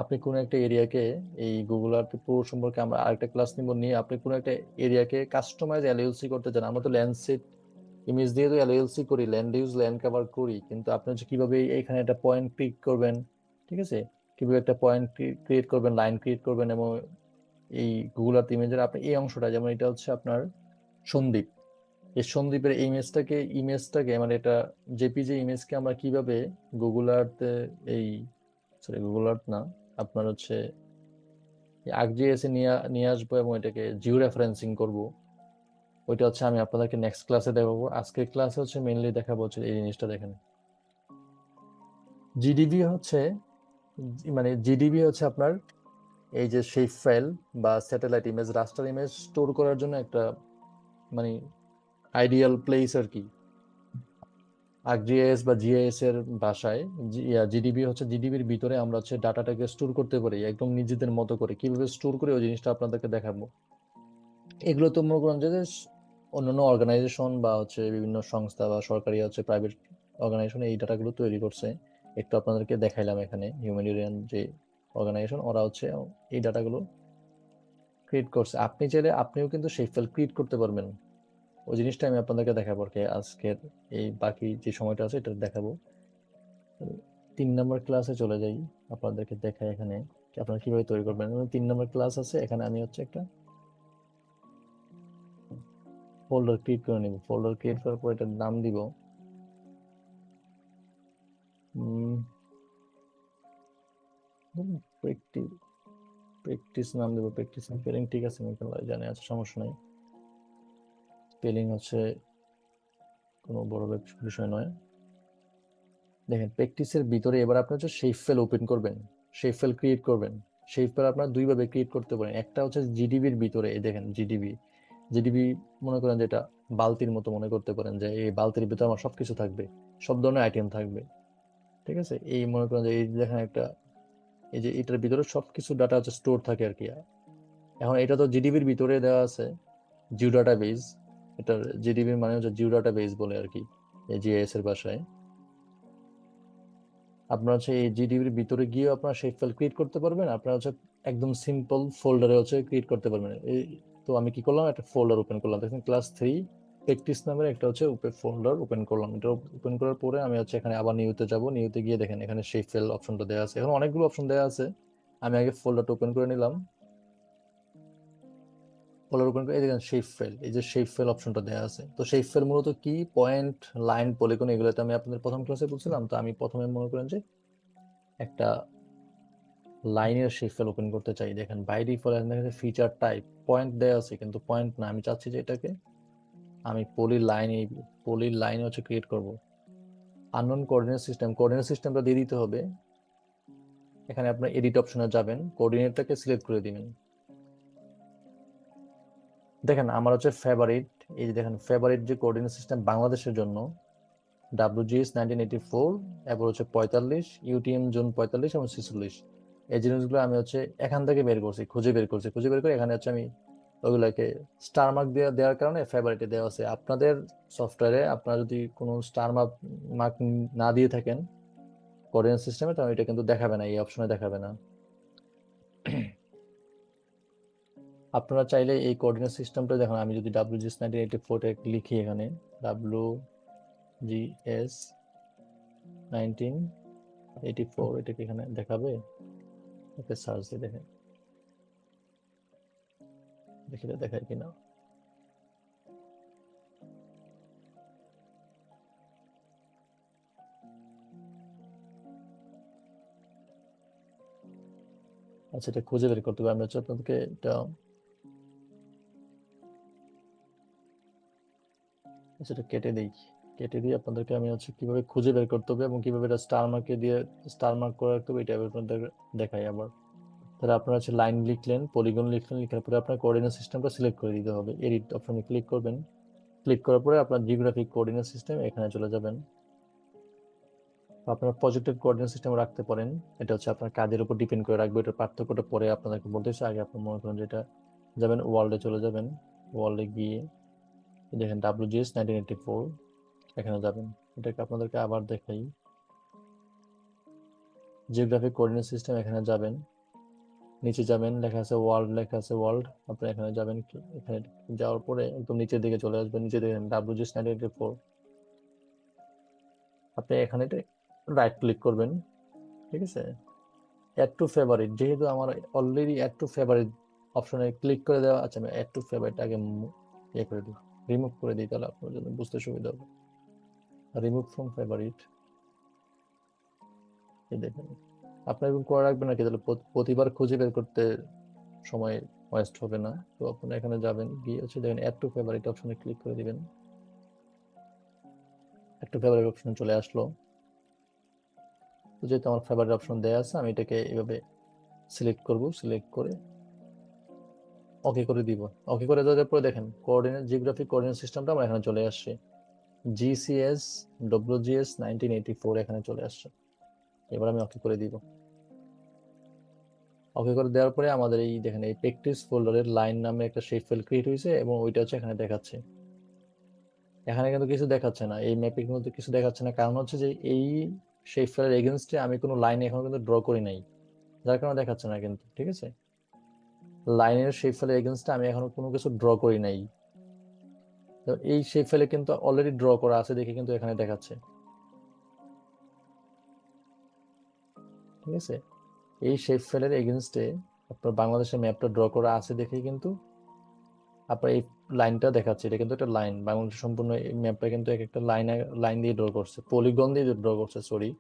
আপনি কোনো একটা এরিয়াকে, এই গুগল আর প্রো সম্পর্কে আমরা আরেকটা ক্লাস নিব, নিয়ে আপনি কোনো একটা এরিয়াকে কাস্টমাইজ এলএলসি করতে চান। আমরা তো ল্যান্ডসেট ইমেজ দিয়ে তো এলএলসি করি, ল্যান্ড কভার করি, কিন্তু আপনি হচ্ছে কিভাবে এখানে একটা পয়েন্ট ক্রিয়েট করবেন, ঠিক আছে, কিভাবে একটা পয়েন্ট ক্রিয়েট করবেন, লাইন ক্রিয়েট করবেন, এবং এই গুগল আর্থ ইমেজের আপনি এই অংশটা, যেমন এটা হচ্ছে আপনার সন্দ্বীপ, এই সন্দ্বীপের ইমেজটাকে মানে এটা জেপিজি ইমেজকে আমরা কিভাবে গুগল আর্থ, এই সরি গুগল আর্থ না, আপনার হচ্ছে আর্কজিএস এ নিয়ে নিয়ে আসবো এবং এটাকে জিও রেফারেন্সিং করব। ওইটা হচ্ছে আমি আপনাদেরকে নেক্সট ক্লাসে দেখাবো। আজকের ক্লাসে হচ্ছে মেইনলি দেখাবো হচ্ছে এই জিনিসটা। দেখেন, জিডিবি হচ্ছে, মানে জিডিবি হচ্ছে আপনার এই যে শেপ ফাইল বা স্যাটেলাইট ইমেজ, রাস্টার ইমেজ স্টোর করার জন্য একটা মানে আইডিয়াল প্লেস আর কি। আর্কজিএস বা জিআইএস এর ভাষায় জিডিবি হচ্ছে, জিডিবির ভিতরে আমরা হচ্ছে ডাটাটাকে স্টোর করতে পারি একদম নিজেদের মতো করে। কিভাবে স্টোর করে ওই জিনিসটা আপনাদেরকে দেখাবো। এগুলো তো মনে করেন যে অন্যান্য অর্গানাইজেশন বা হচ্ছে বিভিন্ন সংস্থা বা সরকারি হচ্ছে প্রাইভেট অর্গানাইজেশন এই ডাটাগুলো তৈরি করছে। একটু আপনাদেরকে দেখাইলাম এখানে হিউম্যানিটেরিয়ান যে অর্গানাইজেশন, ওরা হচ্ছে এই ডাটাগুলো ক্রিয়েট করছে। আপনি চাইলে আপনিও কিন্তু সেই ফাইল ক্রিয়েট করতে পারবেন। ওই জিনিসটা আমি আপনাদেরকে দেখাবো আর কি আজকের এই বাকি যে সময়টা আছে এটা দেখাবো। 3 নম্বর ক্লাসে চলে যাই, আপনাদেরকে দেখাই এখানে আপনারা কিভাবে তৈরি করবেন। 3 নম্বর ক্লাস আছে এখানে, আমি হচ্ছে একটা ফোল্ডার ক্রিয়েট করে নিব। ফোল্ডার ক্রিয়েট করার পর এটার নাম দিব প্র্যাকটিস, প্র্যাকটিস নাম দেবো। প্র্যাকটিস স্পেলিং ঠিক আছে, আমি জানি, আছে সমস্যা নাই। স্পেলিং হচ্ছে কোনো বড় বিষয় নয়। দেখেন প্র্যাকটিসের ভিতরে এবার আপনি হচ্ছে শেপ ফাইল ওপেন করবেন, শেপ ফাইল ক্রিয়েট করবেন। শেপ ফাইল আপনার দুইভাবে ক্রিয়েট করতে পারেন। একটা হচ্ছে জিডিবির ভিতরে, এই দেখেন জিডিবি মনে করেন যে এটা বালতির মতো মনে করতে পারেন, যে এই বালতির ভিতরে আমার সবকিছু থাকবে, সব ধরনের আইটেম থাকবে, ঠিক আছে। এই মনে করেন যে এই দেখেন একটা, এই যে এটার ভিতরে সবকিছু ডাটা হচ্ছে স্টোর থাকে আর কি। এখন এটা তো জিডিবির ভিতরে দেওয়া আছে, জিও ডাটা বেস। এটার জিডিবির মানে হচ্ছে জিও ডাটা বেস বলে আর কি, এই জিআইএস এর ভাষায়। আপনার হচ্ছে এই জিডিবির ভিতরে গিয়ে আপনার শেপ ফাইল ক্রিয়েট করতে পারবেন, আপনার হচ্ছে একদম সিম্পল ফোল্ডারে হচ্ছে ক্রিয়েট করতে পারবেন। এই তো আমি কি করলাম, একটা ফোল্ডার ওপেন করলাম, দেখেন ক্লাস 3 প্র্যাকটিস নামের একটা হচ্ছে ফোল্ডার ওপেন করলাম। এটা ওপেন করার পরে আমি হচ্ছে এখানে আবার নিউতে যাব, নিউতে গিয়ে দেখেন এখানে শেপ ফাইল অপশনটা দেওয়া আছে, এখন অনেকগুলো অপশন দেওয়া আছে। আমি আগে ফোল্ডারটা ওপেন করে নিলাম, ফোল্ডার ওপেন করে এই দেখেন শেপ ফাইল, এই যে শেপ ফাইল অপশনটা দেওয়া আছে। তো শেপ ফাইল মূলত কি, পয়েন্ট, লাইন, পলিগন, এগুলোতে আমি আপনাদের প্রথম ক্লাসে বলছিলাম। তো আমি প্রথমে মনে করেন যে একটা লাইনের শেপ ফাইল ওপেন করতে চাই, দেখেন by default feature type point দেওয়া আছে, কিন্তু পয়েন্ট না, আমি চাচ্ছি যে এটাকে আমি পলি লাইন হচ্ছে ক্রিয়েট করব। আননোন কোঅর্ডিনেট সিস্টেমটা দিয়ে দিতে হবে। এখানে আপনার এডিট অপশনে যাবেন, কোঅর্ডিনেটটাকে সিলেক্ট করে দিবেন। দেখেন আমার হচ্ছে ফেভারিট, এই যে দেখেন ফেভারিট যে কোঅর্ডিনেট সিস্টেম বাংলাদেশের জন্য WGS 1984, এরপর হচ্ছে 45, ইউটিএম জোন 45 এবং 46। এই জিনিসগুলো আমি হচ্ছে এখান থেকে বের করছি, খুঁজে বের করে এখানে হচ্ছে আমি ওগুলাকে স্টার মার্ক দিয়ে দেওয়ার কারণে ফেভারিটে দেওয়া আছে। আপনাদের সফটওয়্যারে আপনারা যদি কোনো স্টার মার্ক না দিয়ে থাকেন কোঅর্ডিনেট সিস্টেমে, তাহলে এটা কিন্তু দেখাবে না, এই অপশনে দেখাবে না। আপনারা চাইলে এই কোঅর্ডিনেট সিস্টেমটা দেখুন, আমি যদি WGS 1984 লিখি এখানে, WGS 1984, এটাকে এখানে দেখাবে। ওকে সার্চ দিয়ে দেখেন, দেখি এটা দেখায় কিনা। আচ্ছা, এটা খুঁজে বের করতে হবে। আমি হচ্ছে আপনাদেরকে এটা, আচ্ছা এটা কেটে দিয়ে আপনাদেরকে আমি হচ্ছে কিভাবে খুঁজে বের করতে হবে এবং কিভাবে এটা স্টার মার্ক করে রাখতে হবে, এটা আমি আপনাদের দেখাই আবার। তাহলে আপনারা হচ্ছে লাইন লিখলেন, পলিগন লিখলেন, লেখার পরে আপনার কোঅর্ডিনেট সিস্টেমটা সিলেক্ট করে দিতে হবে। এডিট অপশনে ক্লিক করবেন, ক্লিক করার পরে আপনার জিওগ্রাফিক কোঅর্ডিনেট সিস্টেম এখানে চলে যাবেন। আপনার প্রজেক্টেড কোঅর্ডিনেট সিস্টেম রাখতে পারেন, এটা হচ্ছে আপনার কাজের উপর ডিপেন্ড করে রাখবে। এটার পার্থক্যটা পরে আপনাদেরকে বলতেছে, আগে আপনি মনে করেন যেটা যাবেন ওয়ার্ল্ডে চলে যাবেন, ওয়ার্ল্ডে গিয়ে দেখেন WGS 1984 এখানে যাবেন। এটাকে আপনাদেরকে আবার দেখাই, জিওগ্রাফিক কোঅর্ডিনেট সিস্টেম এখানে যাবেন, নিচে যাবেন, লেখা আছে ওয়ার্ল্ড, লেখা আছে ওয়ার্ল্ড, আপনি এখানে যাবেন। এখানে যাওয়ার পরে একদম নিচের দিকে চলে আসবেন, নিচে দেখেন WGS 1984, আপনি এখানে রাইট ক্লিক করবেন। ঠিক আছে, অ্যাড টু ফেভারিট, যেহেতু আমার অলরেডি অ্যাড টু ফেভারিট অপশনে ক্লিক করে দেওয়া আছে, আমি অ্যাড টু ফেভারিট আগে ইয়ে করে দিই, রিমুভ করে দিই, তাহলে আপনার জন্য বুঝতে সুবিধা হবে। রিমুভ ফ্রম ফেভারিট, এই দেখেন আপনার এরকম করে রাখবেন নাকি, তাহলে প্রতিবার খুঁজে বের করতে সময় ওয়েস্ট হবে না। তো আপনি এখানে যাবেন, গিয়ে হচ্ছে দেখেন অ্যাড টু ফেভারিট অপশনে ক্লিক করে দিবেন। অ্যাড টু ফেভারিট অপশনে চলে আসলো। তো যেহেতু আমার ফেভারিট অপশন দেওয়া আছে, আমি এটাকে এভাবে সিলেক্ট করব, সিলেক্ট করে ওকে করে দিব। ওকে করে দেওয়ার পরে দেখেন জিওগ্রাফিক কোঅর্ডিনেট সিস্টেমটা আমার এখানে চলে আসছে, GCS WGS 1984 এখানে চলে আসছে। এবার আমি ওকে করে দিব। ওকে করে দেওয়ার পরে আমাদের এই দেখেন এই প্র্যাকটিস ফোল্ডারের লাইন নামে একটা শেপ ফাইল ক্রিয়েট হয়েছে এবং ওইটা হচ্ছে এখানে দেখাচ্ছে। এখানে কিন্তু কিছু দেখাচ্ছে না, এই ম্যাপে কিন্তু কিছু দেখাচ্ছে না, কারণ হচ্ছে যে এই শেপ ফাইলের এগেনস্টে আমি কোনো লাইন এখনো কিন্তু ড্র করি নাই, যার কারণে দেখাচ্ছে না কিন্তু। ঠিক আছে, লাইনের শেপ ফাইলের এগেনস্টে আমি এখনো কোনো কিছু ড্র করি নাই। তো এই শেপ ফাইলে কিন্তু অলরেডি ড্র করা আছে দেখে কিন্তু এখানে দেখাচ্ছে। ঠিক আছে, এই শেপ ফাইলের এগেনস্টে আপনার বাংলাদেশের ম্যাপটা ড্র করা আছে দেখেই কিন্তু আপনার এই লাইনটা দেখাচ্ছে। এটা কিন্তু একটা লাইন, বাংলাদেশ সম্পূর্ণ এই ম্যাপটা কিন্তু এক একটা লাইন দিয়ে ড্র করছে, পলিগন দিয়ে ড্র করছে, সরি।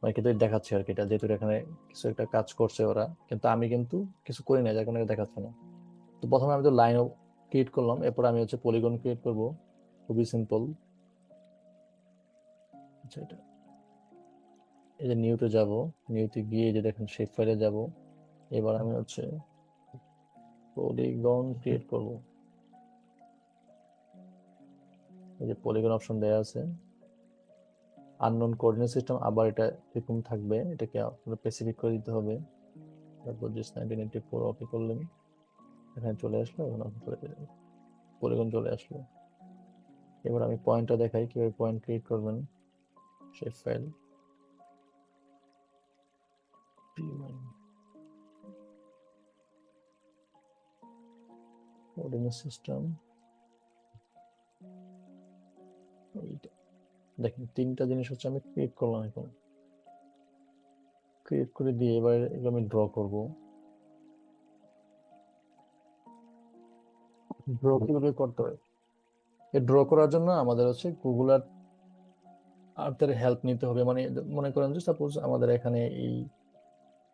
মানে কিন্তু দেখাচ্ছে আর কি, এটা যেহেতু এখানে কিছু একটা কাজ করছে ওরা, কিন্তু আমি কিন্তু কিছু করি না, যার কারণে এটা দেখাচ্ছে না। তো প্রথমে আমি তো লাইন ক্রিয়েট করলাম, এরপর আমি হচ্ছে পলিগন ক্রিয়েট করব, খুবই সিম্পল। আচ্ছা, এটা এই যে নিউতে যাব, নিউতে গিয়ে এই যে দেখেন শেপ ফাইলে যাব। এবার আমি হচ্ছে পলিগন ক্রিয়েট করব, এই যে পলিগন অপশন দেওয়া আছে। আননোন কোঅর্ডিনেট সিস্টেম আবার এটা এরকম থাকবে, এটাকে আপনার স্পেসিফিক করে দিতে হবে। তারপর যে 1984 ওকে করলেন, এখানে চলে আসলো, এখন ওকে করে দিলেন, পলিগন চলে আসলো। এবার আমি পয়েন্টটা দেখাই কিভাবে পয়েন্ট ক্রিয়েট করবেন, শেপ ফাইল। কোঅর্ডিনেট সিস্টেম, দেখেন তিনটা জিনিস হচ্ছে আমি ক্রিয়েট করলাম। এখন ক্রিয়েট করে দিয়ে এবার এগুলো আমি ড্র করব। ড্র কিভাবে করতে হয়, এই ড্র করার জন্য আমাদের হচ্ছে গুগল আর্থের হেল্প নিতে হবে। মানে মনে করেন যে সাপোজ আমাদের এখানে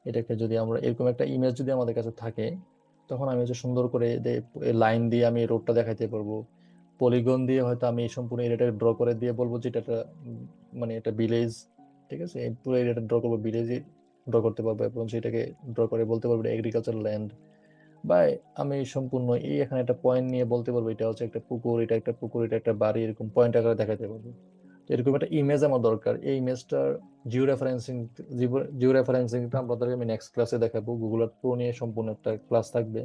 এটাকে যদি আমরা এরকম একটা ইমেজ যদি আমাদের কাছে থাকে, তখন আমি হচ্ছে সুন্দর করে লাইন দিয়ে আমি রোডটা দেখাইতে পারবো। পলিগন দিয়ে হয়তো আমি এই সম্পূর্ণ এরিয়াটা ড্র করে দিয়ে বলবো যে এটা একটা মানে এটা ভিলেজ, ঠিক আছে, এই পুরো এরিয়াটা ড্র করবো, ভিলেজই ড্র করতে পারবো এবং সেটাকে ড্র করে বলতে পারবো এগ্রিকালচার ল্যান্ড। বা আমি সম্পূর্ণ এখানে একটা পয়েন্ট নিয়ে বলতে পারবো এটা হচ্ছে একটা পুকুর, এটা একটা পুকুর, এটা একটা বাড়ি, এরকম পয়েন্ট আকারে দেখাতে পারবো। তো এরকম একটা ইমেজ আমার দরকার। এই ইমেজটার জিও রেফারেন্সিংটা আপনাদেরকে আমি নেক্সট ক্লাসে দেখাবো। গুগল আর্থ প্রো নিয়ে সম্পূর্ণ একটা ক্লাস থাকবে,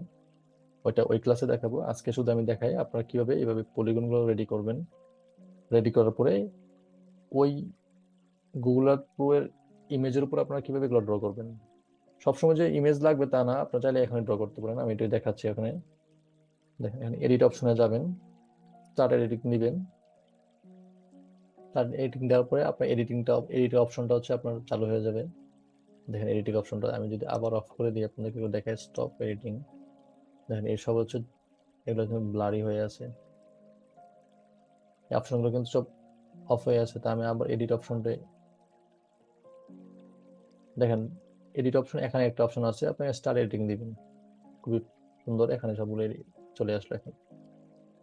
ওই ক্লাসে দেখাবো। আজকে শুধু আমি দেখাই আপনারা কিভাবে এইভাবে পলিগন গুলো রেডি করবেন। রেডি করার পরে ওই গুগল আর্থ প্রো এর ইমেজের উপর আপনারা কিভাবে এগুলো ড্র করবেন। সবসময় যে ইমেজ লাগবে তা না, আপনারা চাইলে এখানে ড্র করতে পারেন। আমি এটাই দেখাচ্ছি এখানে। দেখেন এখানে এডিট অপশনে যাবেন, স্টার্ট এডিটিং দিবেন। স্টার্ট এডিটিং দেওয়ার পরে আপনার এডিট অপশনটা হচ্ছে আপনার চালু হয়ে যাবে। দেখেন এডিটিং অপশনটা আমি যদি আবার অফ করে দিই আপনাদেরকে দেখায় স্টপ এডিটিং। দেখেন এই সব হচ্ছে এগুলো কিন্তু ব্লারি হয়ে আছে, এই অপশনগুলো কিন্তু সব অফ হয়ে আছে। তা আমি আবার এডিট অপশনটা দেখেন, এডিট অপশন এখানে একটা অপশন আছে, আপনি স্টার এডিটিং দিবেন। খুবই সুন্দর, এখানে সবগুলো চলে আসলো এখন।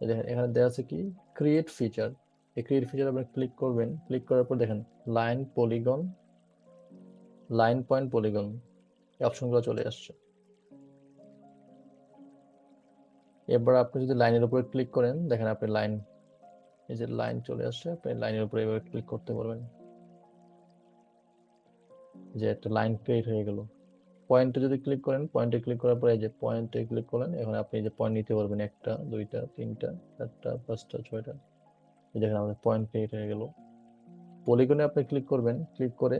এই দেখেন এখানে দেওয়া আছে কি ক্রিয়েট ফিচার। এই ক্রিয়েট ফিচার আপনি ক্লিক করবেন। ক্লিক করার পর দেখেন line polygon, line point polygon, এই অপশনগুলো চলে আসছে। এবার আপনি যদি লাইনের উপরে ক্লিক করেন, দেখেন আপনি লাইন, এই যে লাইন চলে আসছে, আপনি লাইনের উপরে এভাবে ক্লিক করতে পারবেন, যে একটা লাইন ক্রিয়েট হয়ে গেল। পয়েন্টে যদি ক্লিক করেন, পয়েন্টে ক্লিক করার পরে এই যে পয়েন্টে ক্লিক করেন, এখন আপনি এই যে পয়েন্ট নিতে পারবেন, একটা দুইটা তিনটা চারটা পাঁচটা ছয়টা। এই দেখেন আমাদের পয়েন্ট ক্রিয়েট হয়ে গেল। পলিগনে আপনি ক্লিক করবেন, ক্লিক করে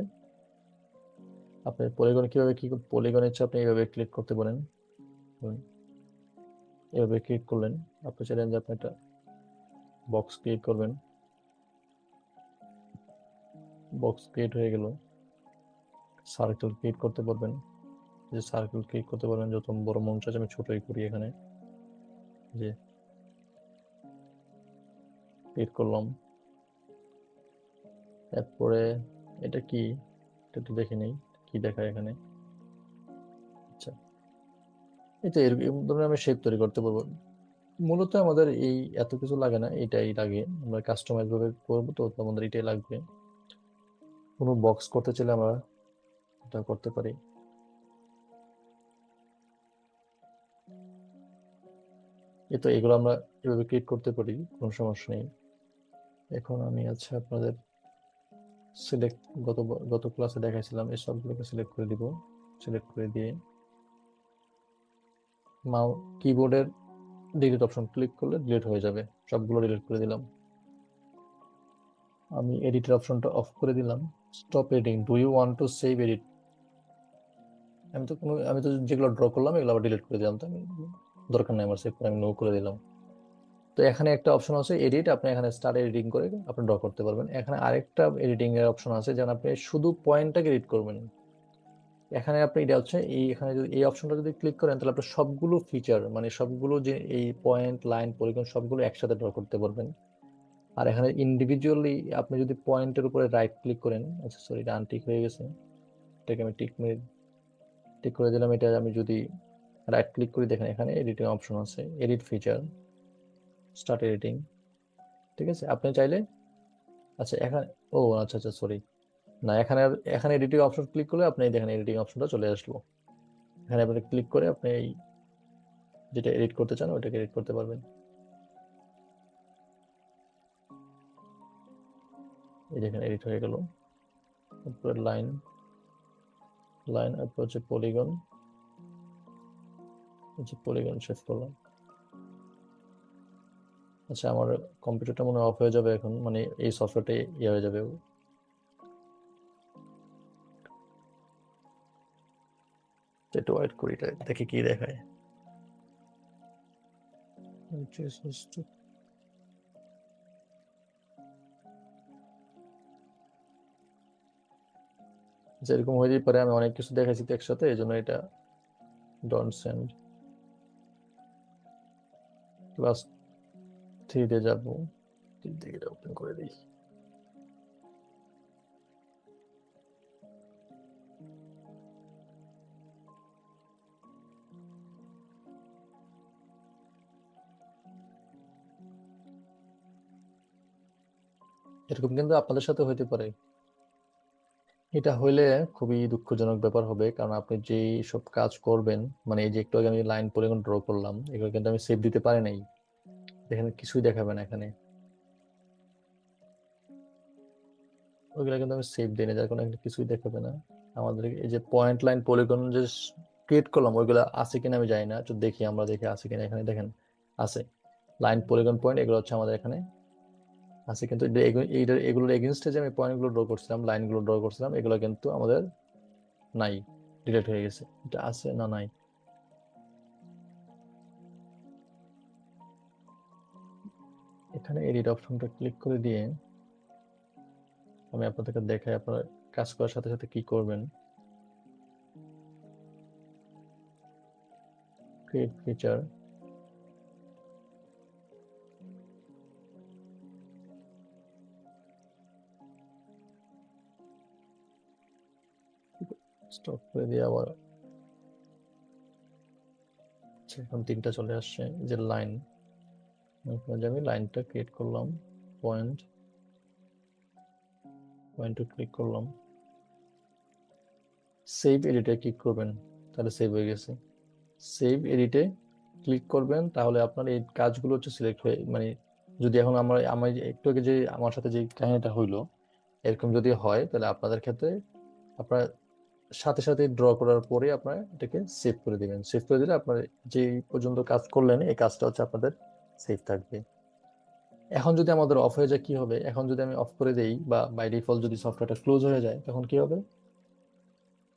আপনি পলিগন কিভাবে কি পলিগনের ইচ্ছা আপনি এইভাবে ক্লিক করতে পারেন। হুম, এভাবে ক্লিক করলেন, আপনি চাইলেন যে আপনি একটা বক্স ক্রিয়েট করবেন। বক্স ক্রিয়েট হয়ে গেল। সার্কেল ক্রিয়েট করতে পারবেন, যে সার্কেল ক্রিয়েট করতে পারবেন যত বড় মন চাচ্ছে আমি ছোটই করি এখানে, যে ক্রিয়েট করলাম। এরপরে এটা কি, এটা একটু দেখে নেই কি দেখায় এখানে। আচ্ছা, এটা এরকম ধরনের আমি শেপ তৈরি করতে পারবো। মূলত আমাদের এই এত কিছু লাগে না, এটাই লাগে। আমরা কাস্টমাইজ ভাবে করবো তো তো আমাদের এটাই লাগবে। কোনো বক্স করতে চাইলে আমরা এটা করতে পারি। এই তো এগুলো আমরা এভাবে ক্রিয়েট করতে পারি, কোনো সমস্যা নেই। এখন আমি আচ্ছা আপনাদের সিলেক্ট, গত গত ক্লাসে দেখাইছিলাম, এই সবগুলোকে সিলেক্ট করে দিব। সিলেক্ট করে দিয়ে কিবোর্ডের ডিলিট অপশন ক্লিক করলে ডিলিট হয়ে যাবে, সবগুলো ডিলিট করে দিলাম। আমি এডিটের অপশনটা অফ করে দিলাম। Stop editing, do you want to save edit. আমি তো যেগুলো ড্র করলাম এগুলো আবার ডিলিট করে দিলাম, তো আমি দরকার নাই আমার সেভ করে, আমি নো করে দিলাম। তো এখানে একটা অপশন আছে এডিট, আপনি এখানে স্টার্ট এডিটিং করে আপনি ড্র করতে পারবেন। এখানে আরেকটা এডিটিং এর অপশন আছে, যেন আপনি শুধু পয়েন্টটাকে এডিট করবেন। এখানে আপনি এটা হচ্ছে এখানে যদি এই অপশনটা যদি ক্লিক করেন, তাহলে আপনি সবগুলো ফিচার মানে সবগুলো যে এই পয়েন্ট লাইন পলিগন সবগুলো একসাথে ড্র করতে পারবেন। আর এখানে ইন্ডিভিজুয়ালি আপনি যদি পয়েন্টের উপরে রাইট ক্লিক করেন, আচ্ছা সরি এটা আনটিক হয়ে গেছে, এটাকে আমি টিক করে দিলাম। এটা আমি যদি রাইট ক্লিক করি, দেখেন এখানে এডিটিং অপশন আছে, এডিট ফিচার, স্টার্ট এডিটিং, ঠিক আছে। আপনি চাইলে আচ্ছা এখানে, ও আচ্ছা আচ্ছা সরি, না এখানে এডিটিং অপশন ক্লিক করলে আপনি দেখেন এডিটিং অপশনটা চলে আসলো। এখানে আপনি ক্লিক করে আপনি এই যেটা এডিট করতে চান ওইটাকে এডিট করতে পারবেন। এই দেখেন এডিট হয়ে গেল। তারপরে লাইন, তারপর হচ্ছে পলিগন, হচ্ছে পলিগন শেপ করলাম। আচ্ছা আমার কম্পিউটারটা মনে অফ হয়ে যাবে এখন, মানে এই সফটওয়্যারটা ইয়ে হয়ে যাবে। একটু ওয়েট করি, দেখি কি দেখায়। যেরকম হয়ে যেতে পারে, আমি অনেক কিছু দেখাইছি তো একসাথে, এই জন্য এটা ডন্ট সেন্ড। ক্লাস 3-তে যাবো, এটা ওপেন করে দিই। এরকম কিন্তু আপনাদের সাথে হইতে পারে। এটা হইলে খুবই দুঃখজনক ব্যাপার হবে, কারণ আপনি যে সব কাজ করবেন, মানে এই যে একটু আগে আমি লাইন পলিগন ড্র করলাম, এগুলো কিন্তু আমি সেভ দিতে পারি নাই। এখানে কিছুই দেখাবে না এখানে, ওইগুলো কিন্তু আমি সেভ দিই না, যার কারণে এখানে কিছুই দেখাবে না। আমাদের এই যে পয়েন্ট লাইন পলিগন যে ক্রিয়েট করলাম, ওইগুলো আছে কিনা আমি জানি না, একটু দেখি, আমরা দেখি আছে কিনা। এখানে দেখেন আছে, লাইন পলিগন পয়েন্ট, এগুলো হচ্ছে আমাদের এখানে আছে। কিন্তু এগুলোর এগেনস্টে যে আমি পয়েন্ট গুলো ড্র করছিলাম, লাইন গুলো ড্র করছিলাম, এগুলো কিন্তু আমাদের নাই, ডিলিট হয়ে গেছে। এটা আছে না নাই? এখানে এডিট অপশনটা ক্লিক করে দিয়ে আমি আপনাদেরকে দেখাই আপনারা কাজ করার সাথে সাথে কি করবেন। ক্রিয়েট ফিচার, স্টপ করে দিয়ে আবার। আচ্ছা, এখন 3টা চলে আসছে। এই যে লাইন, আমি লাইনটা ক্রিয়েট করলাম, পয়েন্ট পয়েন্টে ক্লিক করলাম, সেভ এডিটে ক্লিক করবেন, তাহলে সেভ হয়ে গেছে। সেভ এডিটে ক্লিক করবেন, তাহলে আপনার এই কাজগুলো হচ্ছে সিলেক্ট হয়ে, মানে যদি এখন আমরা আমি একটু আগে যে আমার সাথে যে কাহিনীটা হইলো, এরকম যদি হয়, তাহলে আপনাদের ক্ষেত্রে আপনার সাথে সাথে ড্র করার পরে আপনার এটাকে সেভ করে দিবেন। সেভ করে দিলে আপনার যে পর্যন্ত কাজ করলেন, এই কাজটা হচ্ছে আপনাদের সেভ থাকবে। এখন যদি আমাদের অফ হয়ে যায় কি হবে? এখন যদি আমি অফ করে দেই বা বাই ডিফল্ট যদি সফটওয়্যারটা ক্লোজ হয়ে যায়, তখন কি হবে?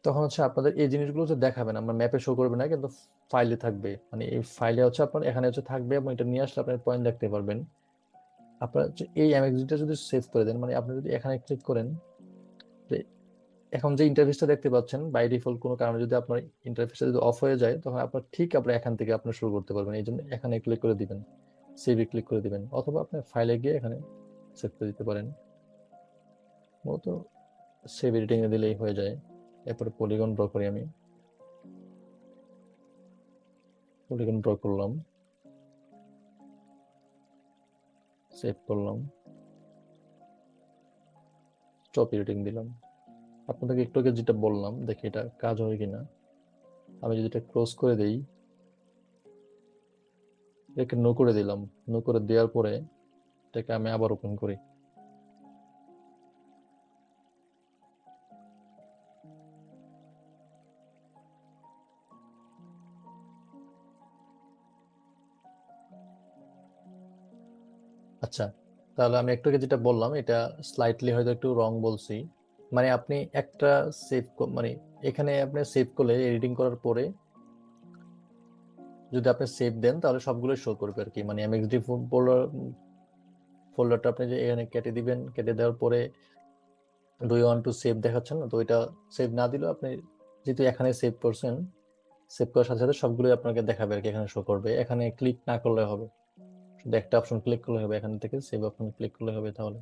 তখন হচ্ছে আপনাদের এই জিনিসগুলো হচ্ছে দেখাবে না, আপনার ম্যাপে শো করবে না, কিন্তু ফাইলে থাকবে। মানে এই ফাইলে হচ্ছে আপনার এখানে হচ্ছে থাকবে, এবং এটা নিয়ে আসলে আপনার পয়েন্ট দেখতে পারবেন। আপনার এই এমএক্সডিটা যদি সেভ করে দেন, মানে আপনি যদি এখানে ক্লিক করেন, যে এখন যে ইন্টারফেসটা দেখতে পাচ্ছেন, বাই ডিফল্ট কোনো কারণে যদি আপনার ইন্টারফেসটা যদি অফ হয়ে যায়, তখন আপনার ঠিক আপনার এখান থেকে আপনি শুরু করতে পারবেন। এই জন্য এখানে ক্লিক করে দিবেন, সেভে ক্লিক করে দিবেন, অথবা আপনার ফাইলে গিয়ে এখানে সেভ করে দিতে পারেন। মূলত সেভ এডিটিং এ দিলেই হয়ে যায়। এরপরে পলিগন ড্র করি, আমি পলিগন ড্র করলাম, সেভ করলাম, স্টপ এডিটিং দিলাম। আপনাদেরকে একটু আগে যেটা বললাম, দেখি এটা কাজ হয় কিনা। আমি যদি এটা ক্লোজ করে দেই, এটাকে নো করে দিলাম, নো করে দেওয়ার পরে এটাকে আমি আবার ওপেন করি। আচ্ছা, তাহলে আমি একটু আগে যেটা বললাম, এটা স্লাইটলি হয়তো একটু রং বলছি। মানে আপনি একটা সেভ, মানে এখানে আপনি সেভ করলে, এডিটিং করার পরে যদি আপনি সেভ দেন, তাহলে সবগুলো শো করবে আর কি। মানে এমএক্সডি ফোল্ডারটা আপনি যে এখানে কেটে দিবেন, কেটে দেওয়ার পরে do you want to save দেখাচ্ছেন না, তো এটা সেভ না দিলেও আপনি যেহেতু এখানে সেভ করছেন, সেভ করার সাথে সাথে সবগুলোই আপনাকে দেখাবে আর কি, এখানে শো করবে। এখানে ক্লিক না করলে হবে, শুধু একটা অপশন ক্লিক করলে হবে, এখান থেকে সেভ অপশন ক্লিক করলে হবে। তাহলে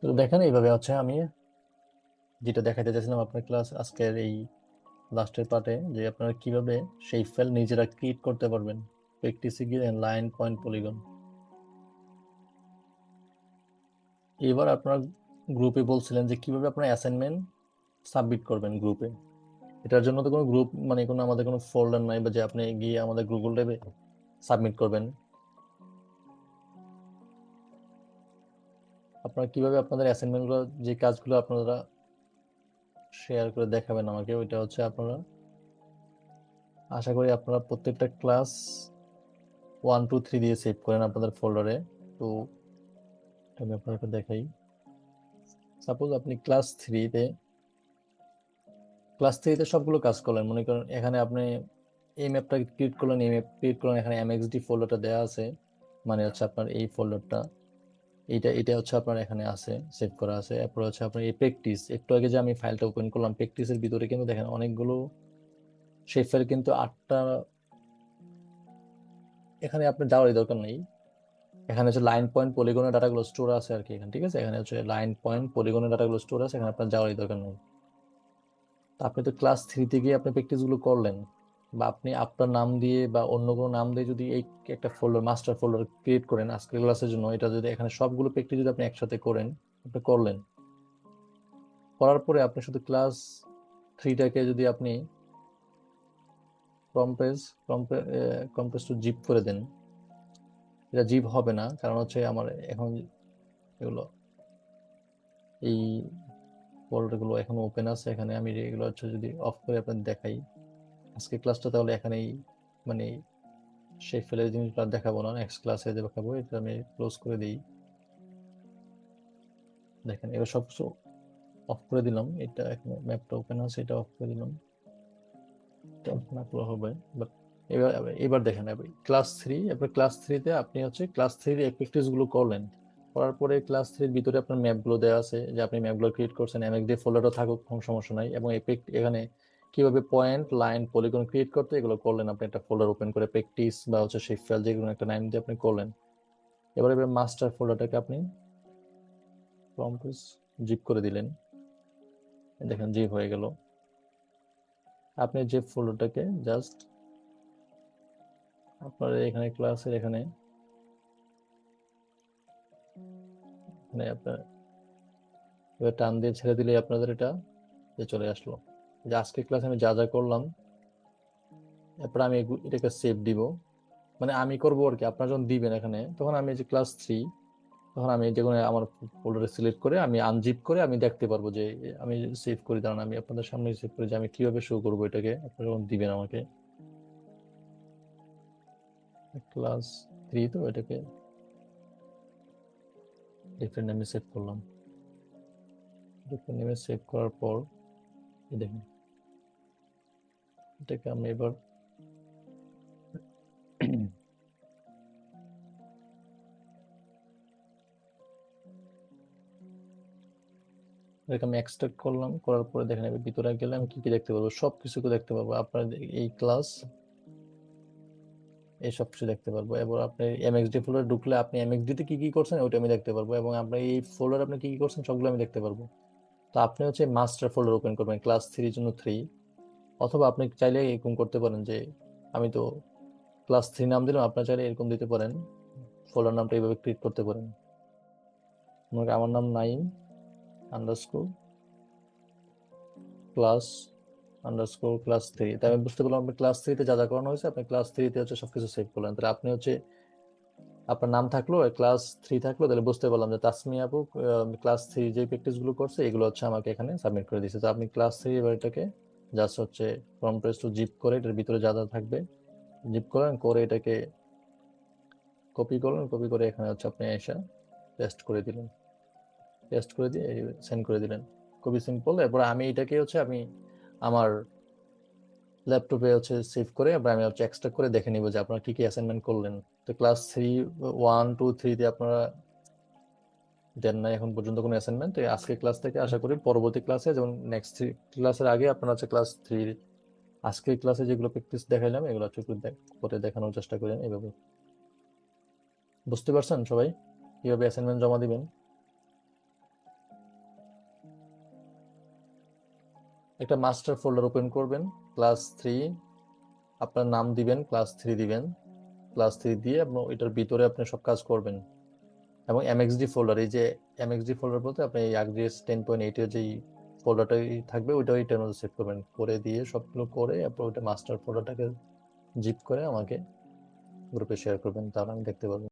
তো দেখেন, এইভাবে হচ্ছে আমি যেটা দেখাতে চাইছিলাম আপনার ক্লাস আজকের এই লাস্টের পার্টে, যে আপনারা কিভাবে সেই ফাইল নিজেরা ক্রিয়েট করতে পারবেন, প্র্যাকটিসে গিয়ে লাইন পয়েন্ট পলিগন। এবার আপনারা গ্রুপে বলছিলেন যে কিভাবে আপনারা অ্যাসাইনমেন্ট সাবমিট করবেন গ্রুপে। এটার জন্য তো কোনো গ্রুপ, মানে কোনো আমাদের কোনো ফোল্ডার নাই, বা যে আপনি গিয়ে আমাদের গুগল ড্রাইভে সাবমিট করবেন। আপনারা কিভাবে আপনাদের অ্যাসাইনমেন্ট গুলো, যে কাজগুলো আপনারা শেয়ার করে দেখাবেন আমাকে, ওইটা হচ্ছে আপনারা, আশা করি আপনারা প্রত্যেকটা ক্লাস 1 2 3 দিয়ে সেভ করেন আপনাদের ফোল্ডারে। তো আমি আপনাকে দেখাই। সাপোজ আপনি ক্লাস 3-তে ক্লাস 3 তে সবগুলো কাজ করলেন, মনে করেন এখানে আপনি এই ম্যাপটা ক্রিয়েট করলেন, এই ম্যাপ ক্রিয়েট করলেন, এখানে এমএক্সডি ফোল্ডারটা দেওয়া আছে, মানে হচ্ছে আপনার এই ফোল্ডারটা, এটা হচ্ছে আপনার এখানে আছে, সেভ করা আছে। এরপর হচ্ছে আপনার এই প্র্যাকটিস, একটু আগে যে আমি ফাইলটা ওপেন করলাম, প্র্যাকটিসের ভিতরে কিন্তু দেখেন অনেকগুলো সেই ফাইল, কিন্তু 8টা। এখানে আপনি যাওয়ারই দরকার নেই, এখানে হচ্ছে লাইন পয়েন্ট পলিগনের ডাটাগুলো স্টোর আছে আর কি এখানে, ঠিক আছে? এখানে হচ্ছে লাইন পয়েন্ট পলিগনের ডাটাগুলো স্টোর আছে, এখানে আপনার যাওয়ারই দরকার নেই। তা আপনি তো ক্লাস 3-তে গিয়ে আপনি প্র্যাকটিস গুলো করলেন, বা আপনি আপনার নাম দিয়ে বা অন্য কোনো নাম দিয়ে যদি এই একটা ফোল্ডার, মাস্টার ফোল্ডার ক্রিয়েট করেন আজকের ক্লাসের জন্য, এটা যদি এখানে সবগুলো প্র্যাকটিস যদি আপনি একসাথে করেন, আপনি করলেন, করার পরে আপনি শুধু ক্লাস 3টাকে যদি আপনি কম্প্রেস কম্প্রেস টু জিপ করে দেন, এটা জিপ হবে না, কারণ হচ্ছে আমার এখন এগুলো, এই ফোল্ডারগুলো এখনো ওপেন আছে এখানে। আমি এগুলো হচ্ছে যদি অফ করে আপনাদের দেখাই আজকে ক্লাসটা, তাহলে এখানেই মানে সেই ফেলের জিনিসগুলো আর দেখাবো না, নেক্সট ক্লাসে দেখাবো। এটা আমি ক্লোজ করে দিই। দেখেন এবার সবকিছু অফ করে দিলাম, এটা এখন ম্যাপটা ওপেন আছে, এটা অফ করে দিলাম, এটা না করলে হবে। বাট এবার এবার দেখেন ক্লাস 3, এরপর ক্লাস 3-তে আপনি হচ্ছে ক্লাস 3-এর এই প্র্যাকটিস গুলো করলেন, করার পরে ক্লাস 3-এর ভিতরে আপনার ম্যাপগুলো দেওয়া আছে, যে আপনি ম্যাপগুলো ক্রিয়েট করছেন, এমএক্সডি ফোল্ডারও থাকুক, কোনো সমস্যা নাই। এবং এখানে কিভাবে পয়েন্ট, লাইন, পলিগন ক্রিয়েট করতে, এগুলো করলেন আপনি একটা ফোল্ডার ওপেন করে, প্র্যাকটিস বা হচ্ছে সেই ফাইল, যেগুলো একটা নাম দিয়ে আপনি করলেন। এবার মাস্টার ফোল্ডারটাকে আপনি কম্প্রেস জিপ করে দিলেন, দেখেন জিপ হয়ে গেল। আপনি যে ফোল্ডারটাকে জাস্ট আপনার এখানে ক্লাসের এখানে মানে আপনার এবার টান দিয়ে ছেড়ে দিলে আপনাদের এটা চলে আসলো, যে আজকে ক্লাসে আমি যা যা করলাম। এরপর আমি এটাকে সেভ দিব, মানে আমি করবো আর কি, আপনারা যখন দিবেন এখানে, তখন আমি যে ক্লাস 3, তখন আমি যে কোনো আমার ফোল্ডারে সিলেক্ট করে আমি আনজিপ করে আমি দেখতে পারবো যে আমি সেভ করি। দাঁড়ান আমি আপনাদের সামনে সেভ করি যে আমি কিভাবে শো করবো এটাকে, আপনারা যখন দিবেন আমাকে। ক্লাস 3 তো এটাকে ডিফারেন্ট নেমে সেভ করলাম, ডিফারেন্ট নেমে সেভ করার পর দেখুন এটাকে আমি এবার এটাকে আমি এক্সট্রাক্ট করলাম, করার পরে দেখেন এবার ভিতরে গেলে আমি কি কি দেখতে পারবো, সবকিছুকে দেখতে পারবো। আপনার এই ক্লাস, এই সব কিছু দেখতে পারবো। এবার আপনি এমএক্সডি ফোল্ডার ঢুকলে আপনি এমএক্সডি তে কি কি করছেন ওইটা আমি দেখতে পারবো, এবং আপনার এই ফোল্ডার আপনি কি কি করছেন সবগুলো আমি দেখতে পারবো। তো আপনি হচ্ছে মাস্টার ফোল্ডার ওপেন করবেন ক্লাস 3-এর জন্য 3, অথবা আপনি চাইলে এরকম করতে পারেন যে আমি তো ক্লাস 3 নাম দিলাম, আপনার চাইলে এরকম দিতে পারেন, ফোল্ডার নামটা এইভাবে ক্রিয়েট করতে পারেন। আমার নাম Naim underscore class underscore class 3। তাই আমি বুঝতে পারলাম আপনি ক্লাস 3-তে যা যা করানো হয়েছে, আপনি ক্লাস 3-তে হচ্ছে সবকিছু সেভ করলেন। তাহলে আপনি হচ্ছে আপনার নাম থাকলো, ক্লাস 3 থাকলো, তাহলে বুঝতে পারলাম যে তাসমি আপু ক্লাস 3 যে প্র্যাকটিস গুলো করছে এগুলো হচ্ছে আমাকে এখানে সাবমিট করে দিয়েছে। তো আপনি ক্লাস 3 এবার এটাকে জাস্ট হচ্ছে কম্প্রেস টু জিপ করে এটার ভিতরে যা যা থাকবে জিপ করলেন, করে এটাকে কপি করলেন, কপি করে এখানে হচ্ছে আপনি এসে পেস্ট করে দিলেন, পেস্ট করে দিয়ে সেন্ড করে দিলেন, খুবই সিম্পল। এরপর আমি এটাকে হচ্ছে আমি আমার ল্যাপটপে হচ্ছে সেভ করে, এবার আমি হচ্ছে এক্সট্রা করে দেখে নিব যে আপনারা কি কি অ্যাসাইনমেন্ট করলেন। তো ক্লাস 3, 1, 2, 3-তে আপনারা দেন নাই এখন পর্যন্ত কোনো অ্যাসাইনমেন্ট। আজকে ক্লাস থেকে আশা করি পরবর্তী ক্লাসে, যেমন নেক্সট ক্লাসের আগে আপনারা হচ্ছে ক্লাস 3 আজকে ক্লাসে যেগুলো প্র্যাকটিস দেখাইলাম এগুলো হচ্ছে একটু করে দেখানোর চেষ্টা করেন এইভাবে। বুঝতে পারছেন সবাই কিভাবে অ্যাসাইনমেন্ট জমা দিবেন? একটা মাস্টার ফোল্ডার ওপেন করবেন, ক্লাস 3 আপনার নাম দিবেন, ক্লাস 3 দিবেন, ক্লাস 3 দিয়ে আপনি এটার ভিতরে আপনি সব কাজ করবেন। এবং এমএক্সডি ফোল্ডার, এই যে এমএক্সডি ফোল্ডার বলতে আপনি এই ArcGIS 10.8 এর যেই ফোল্ডারটাই থাকবে ওইটাই এটার মধ্যে সেভ করবেন, করে দিয়ে সবগুলো করে তারপর ওইটা মাস্টার ফোল্ডারটাকে জিপ করে আমাকে গ্রুপে শেয়ার করবেন, তাহলে আমি দেখতে পারবো।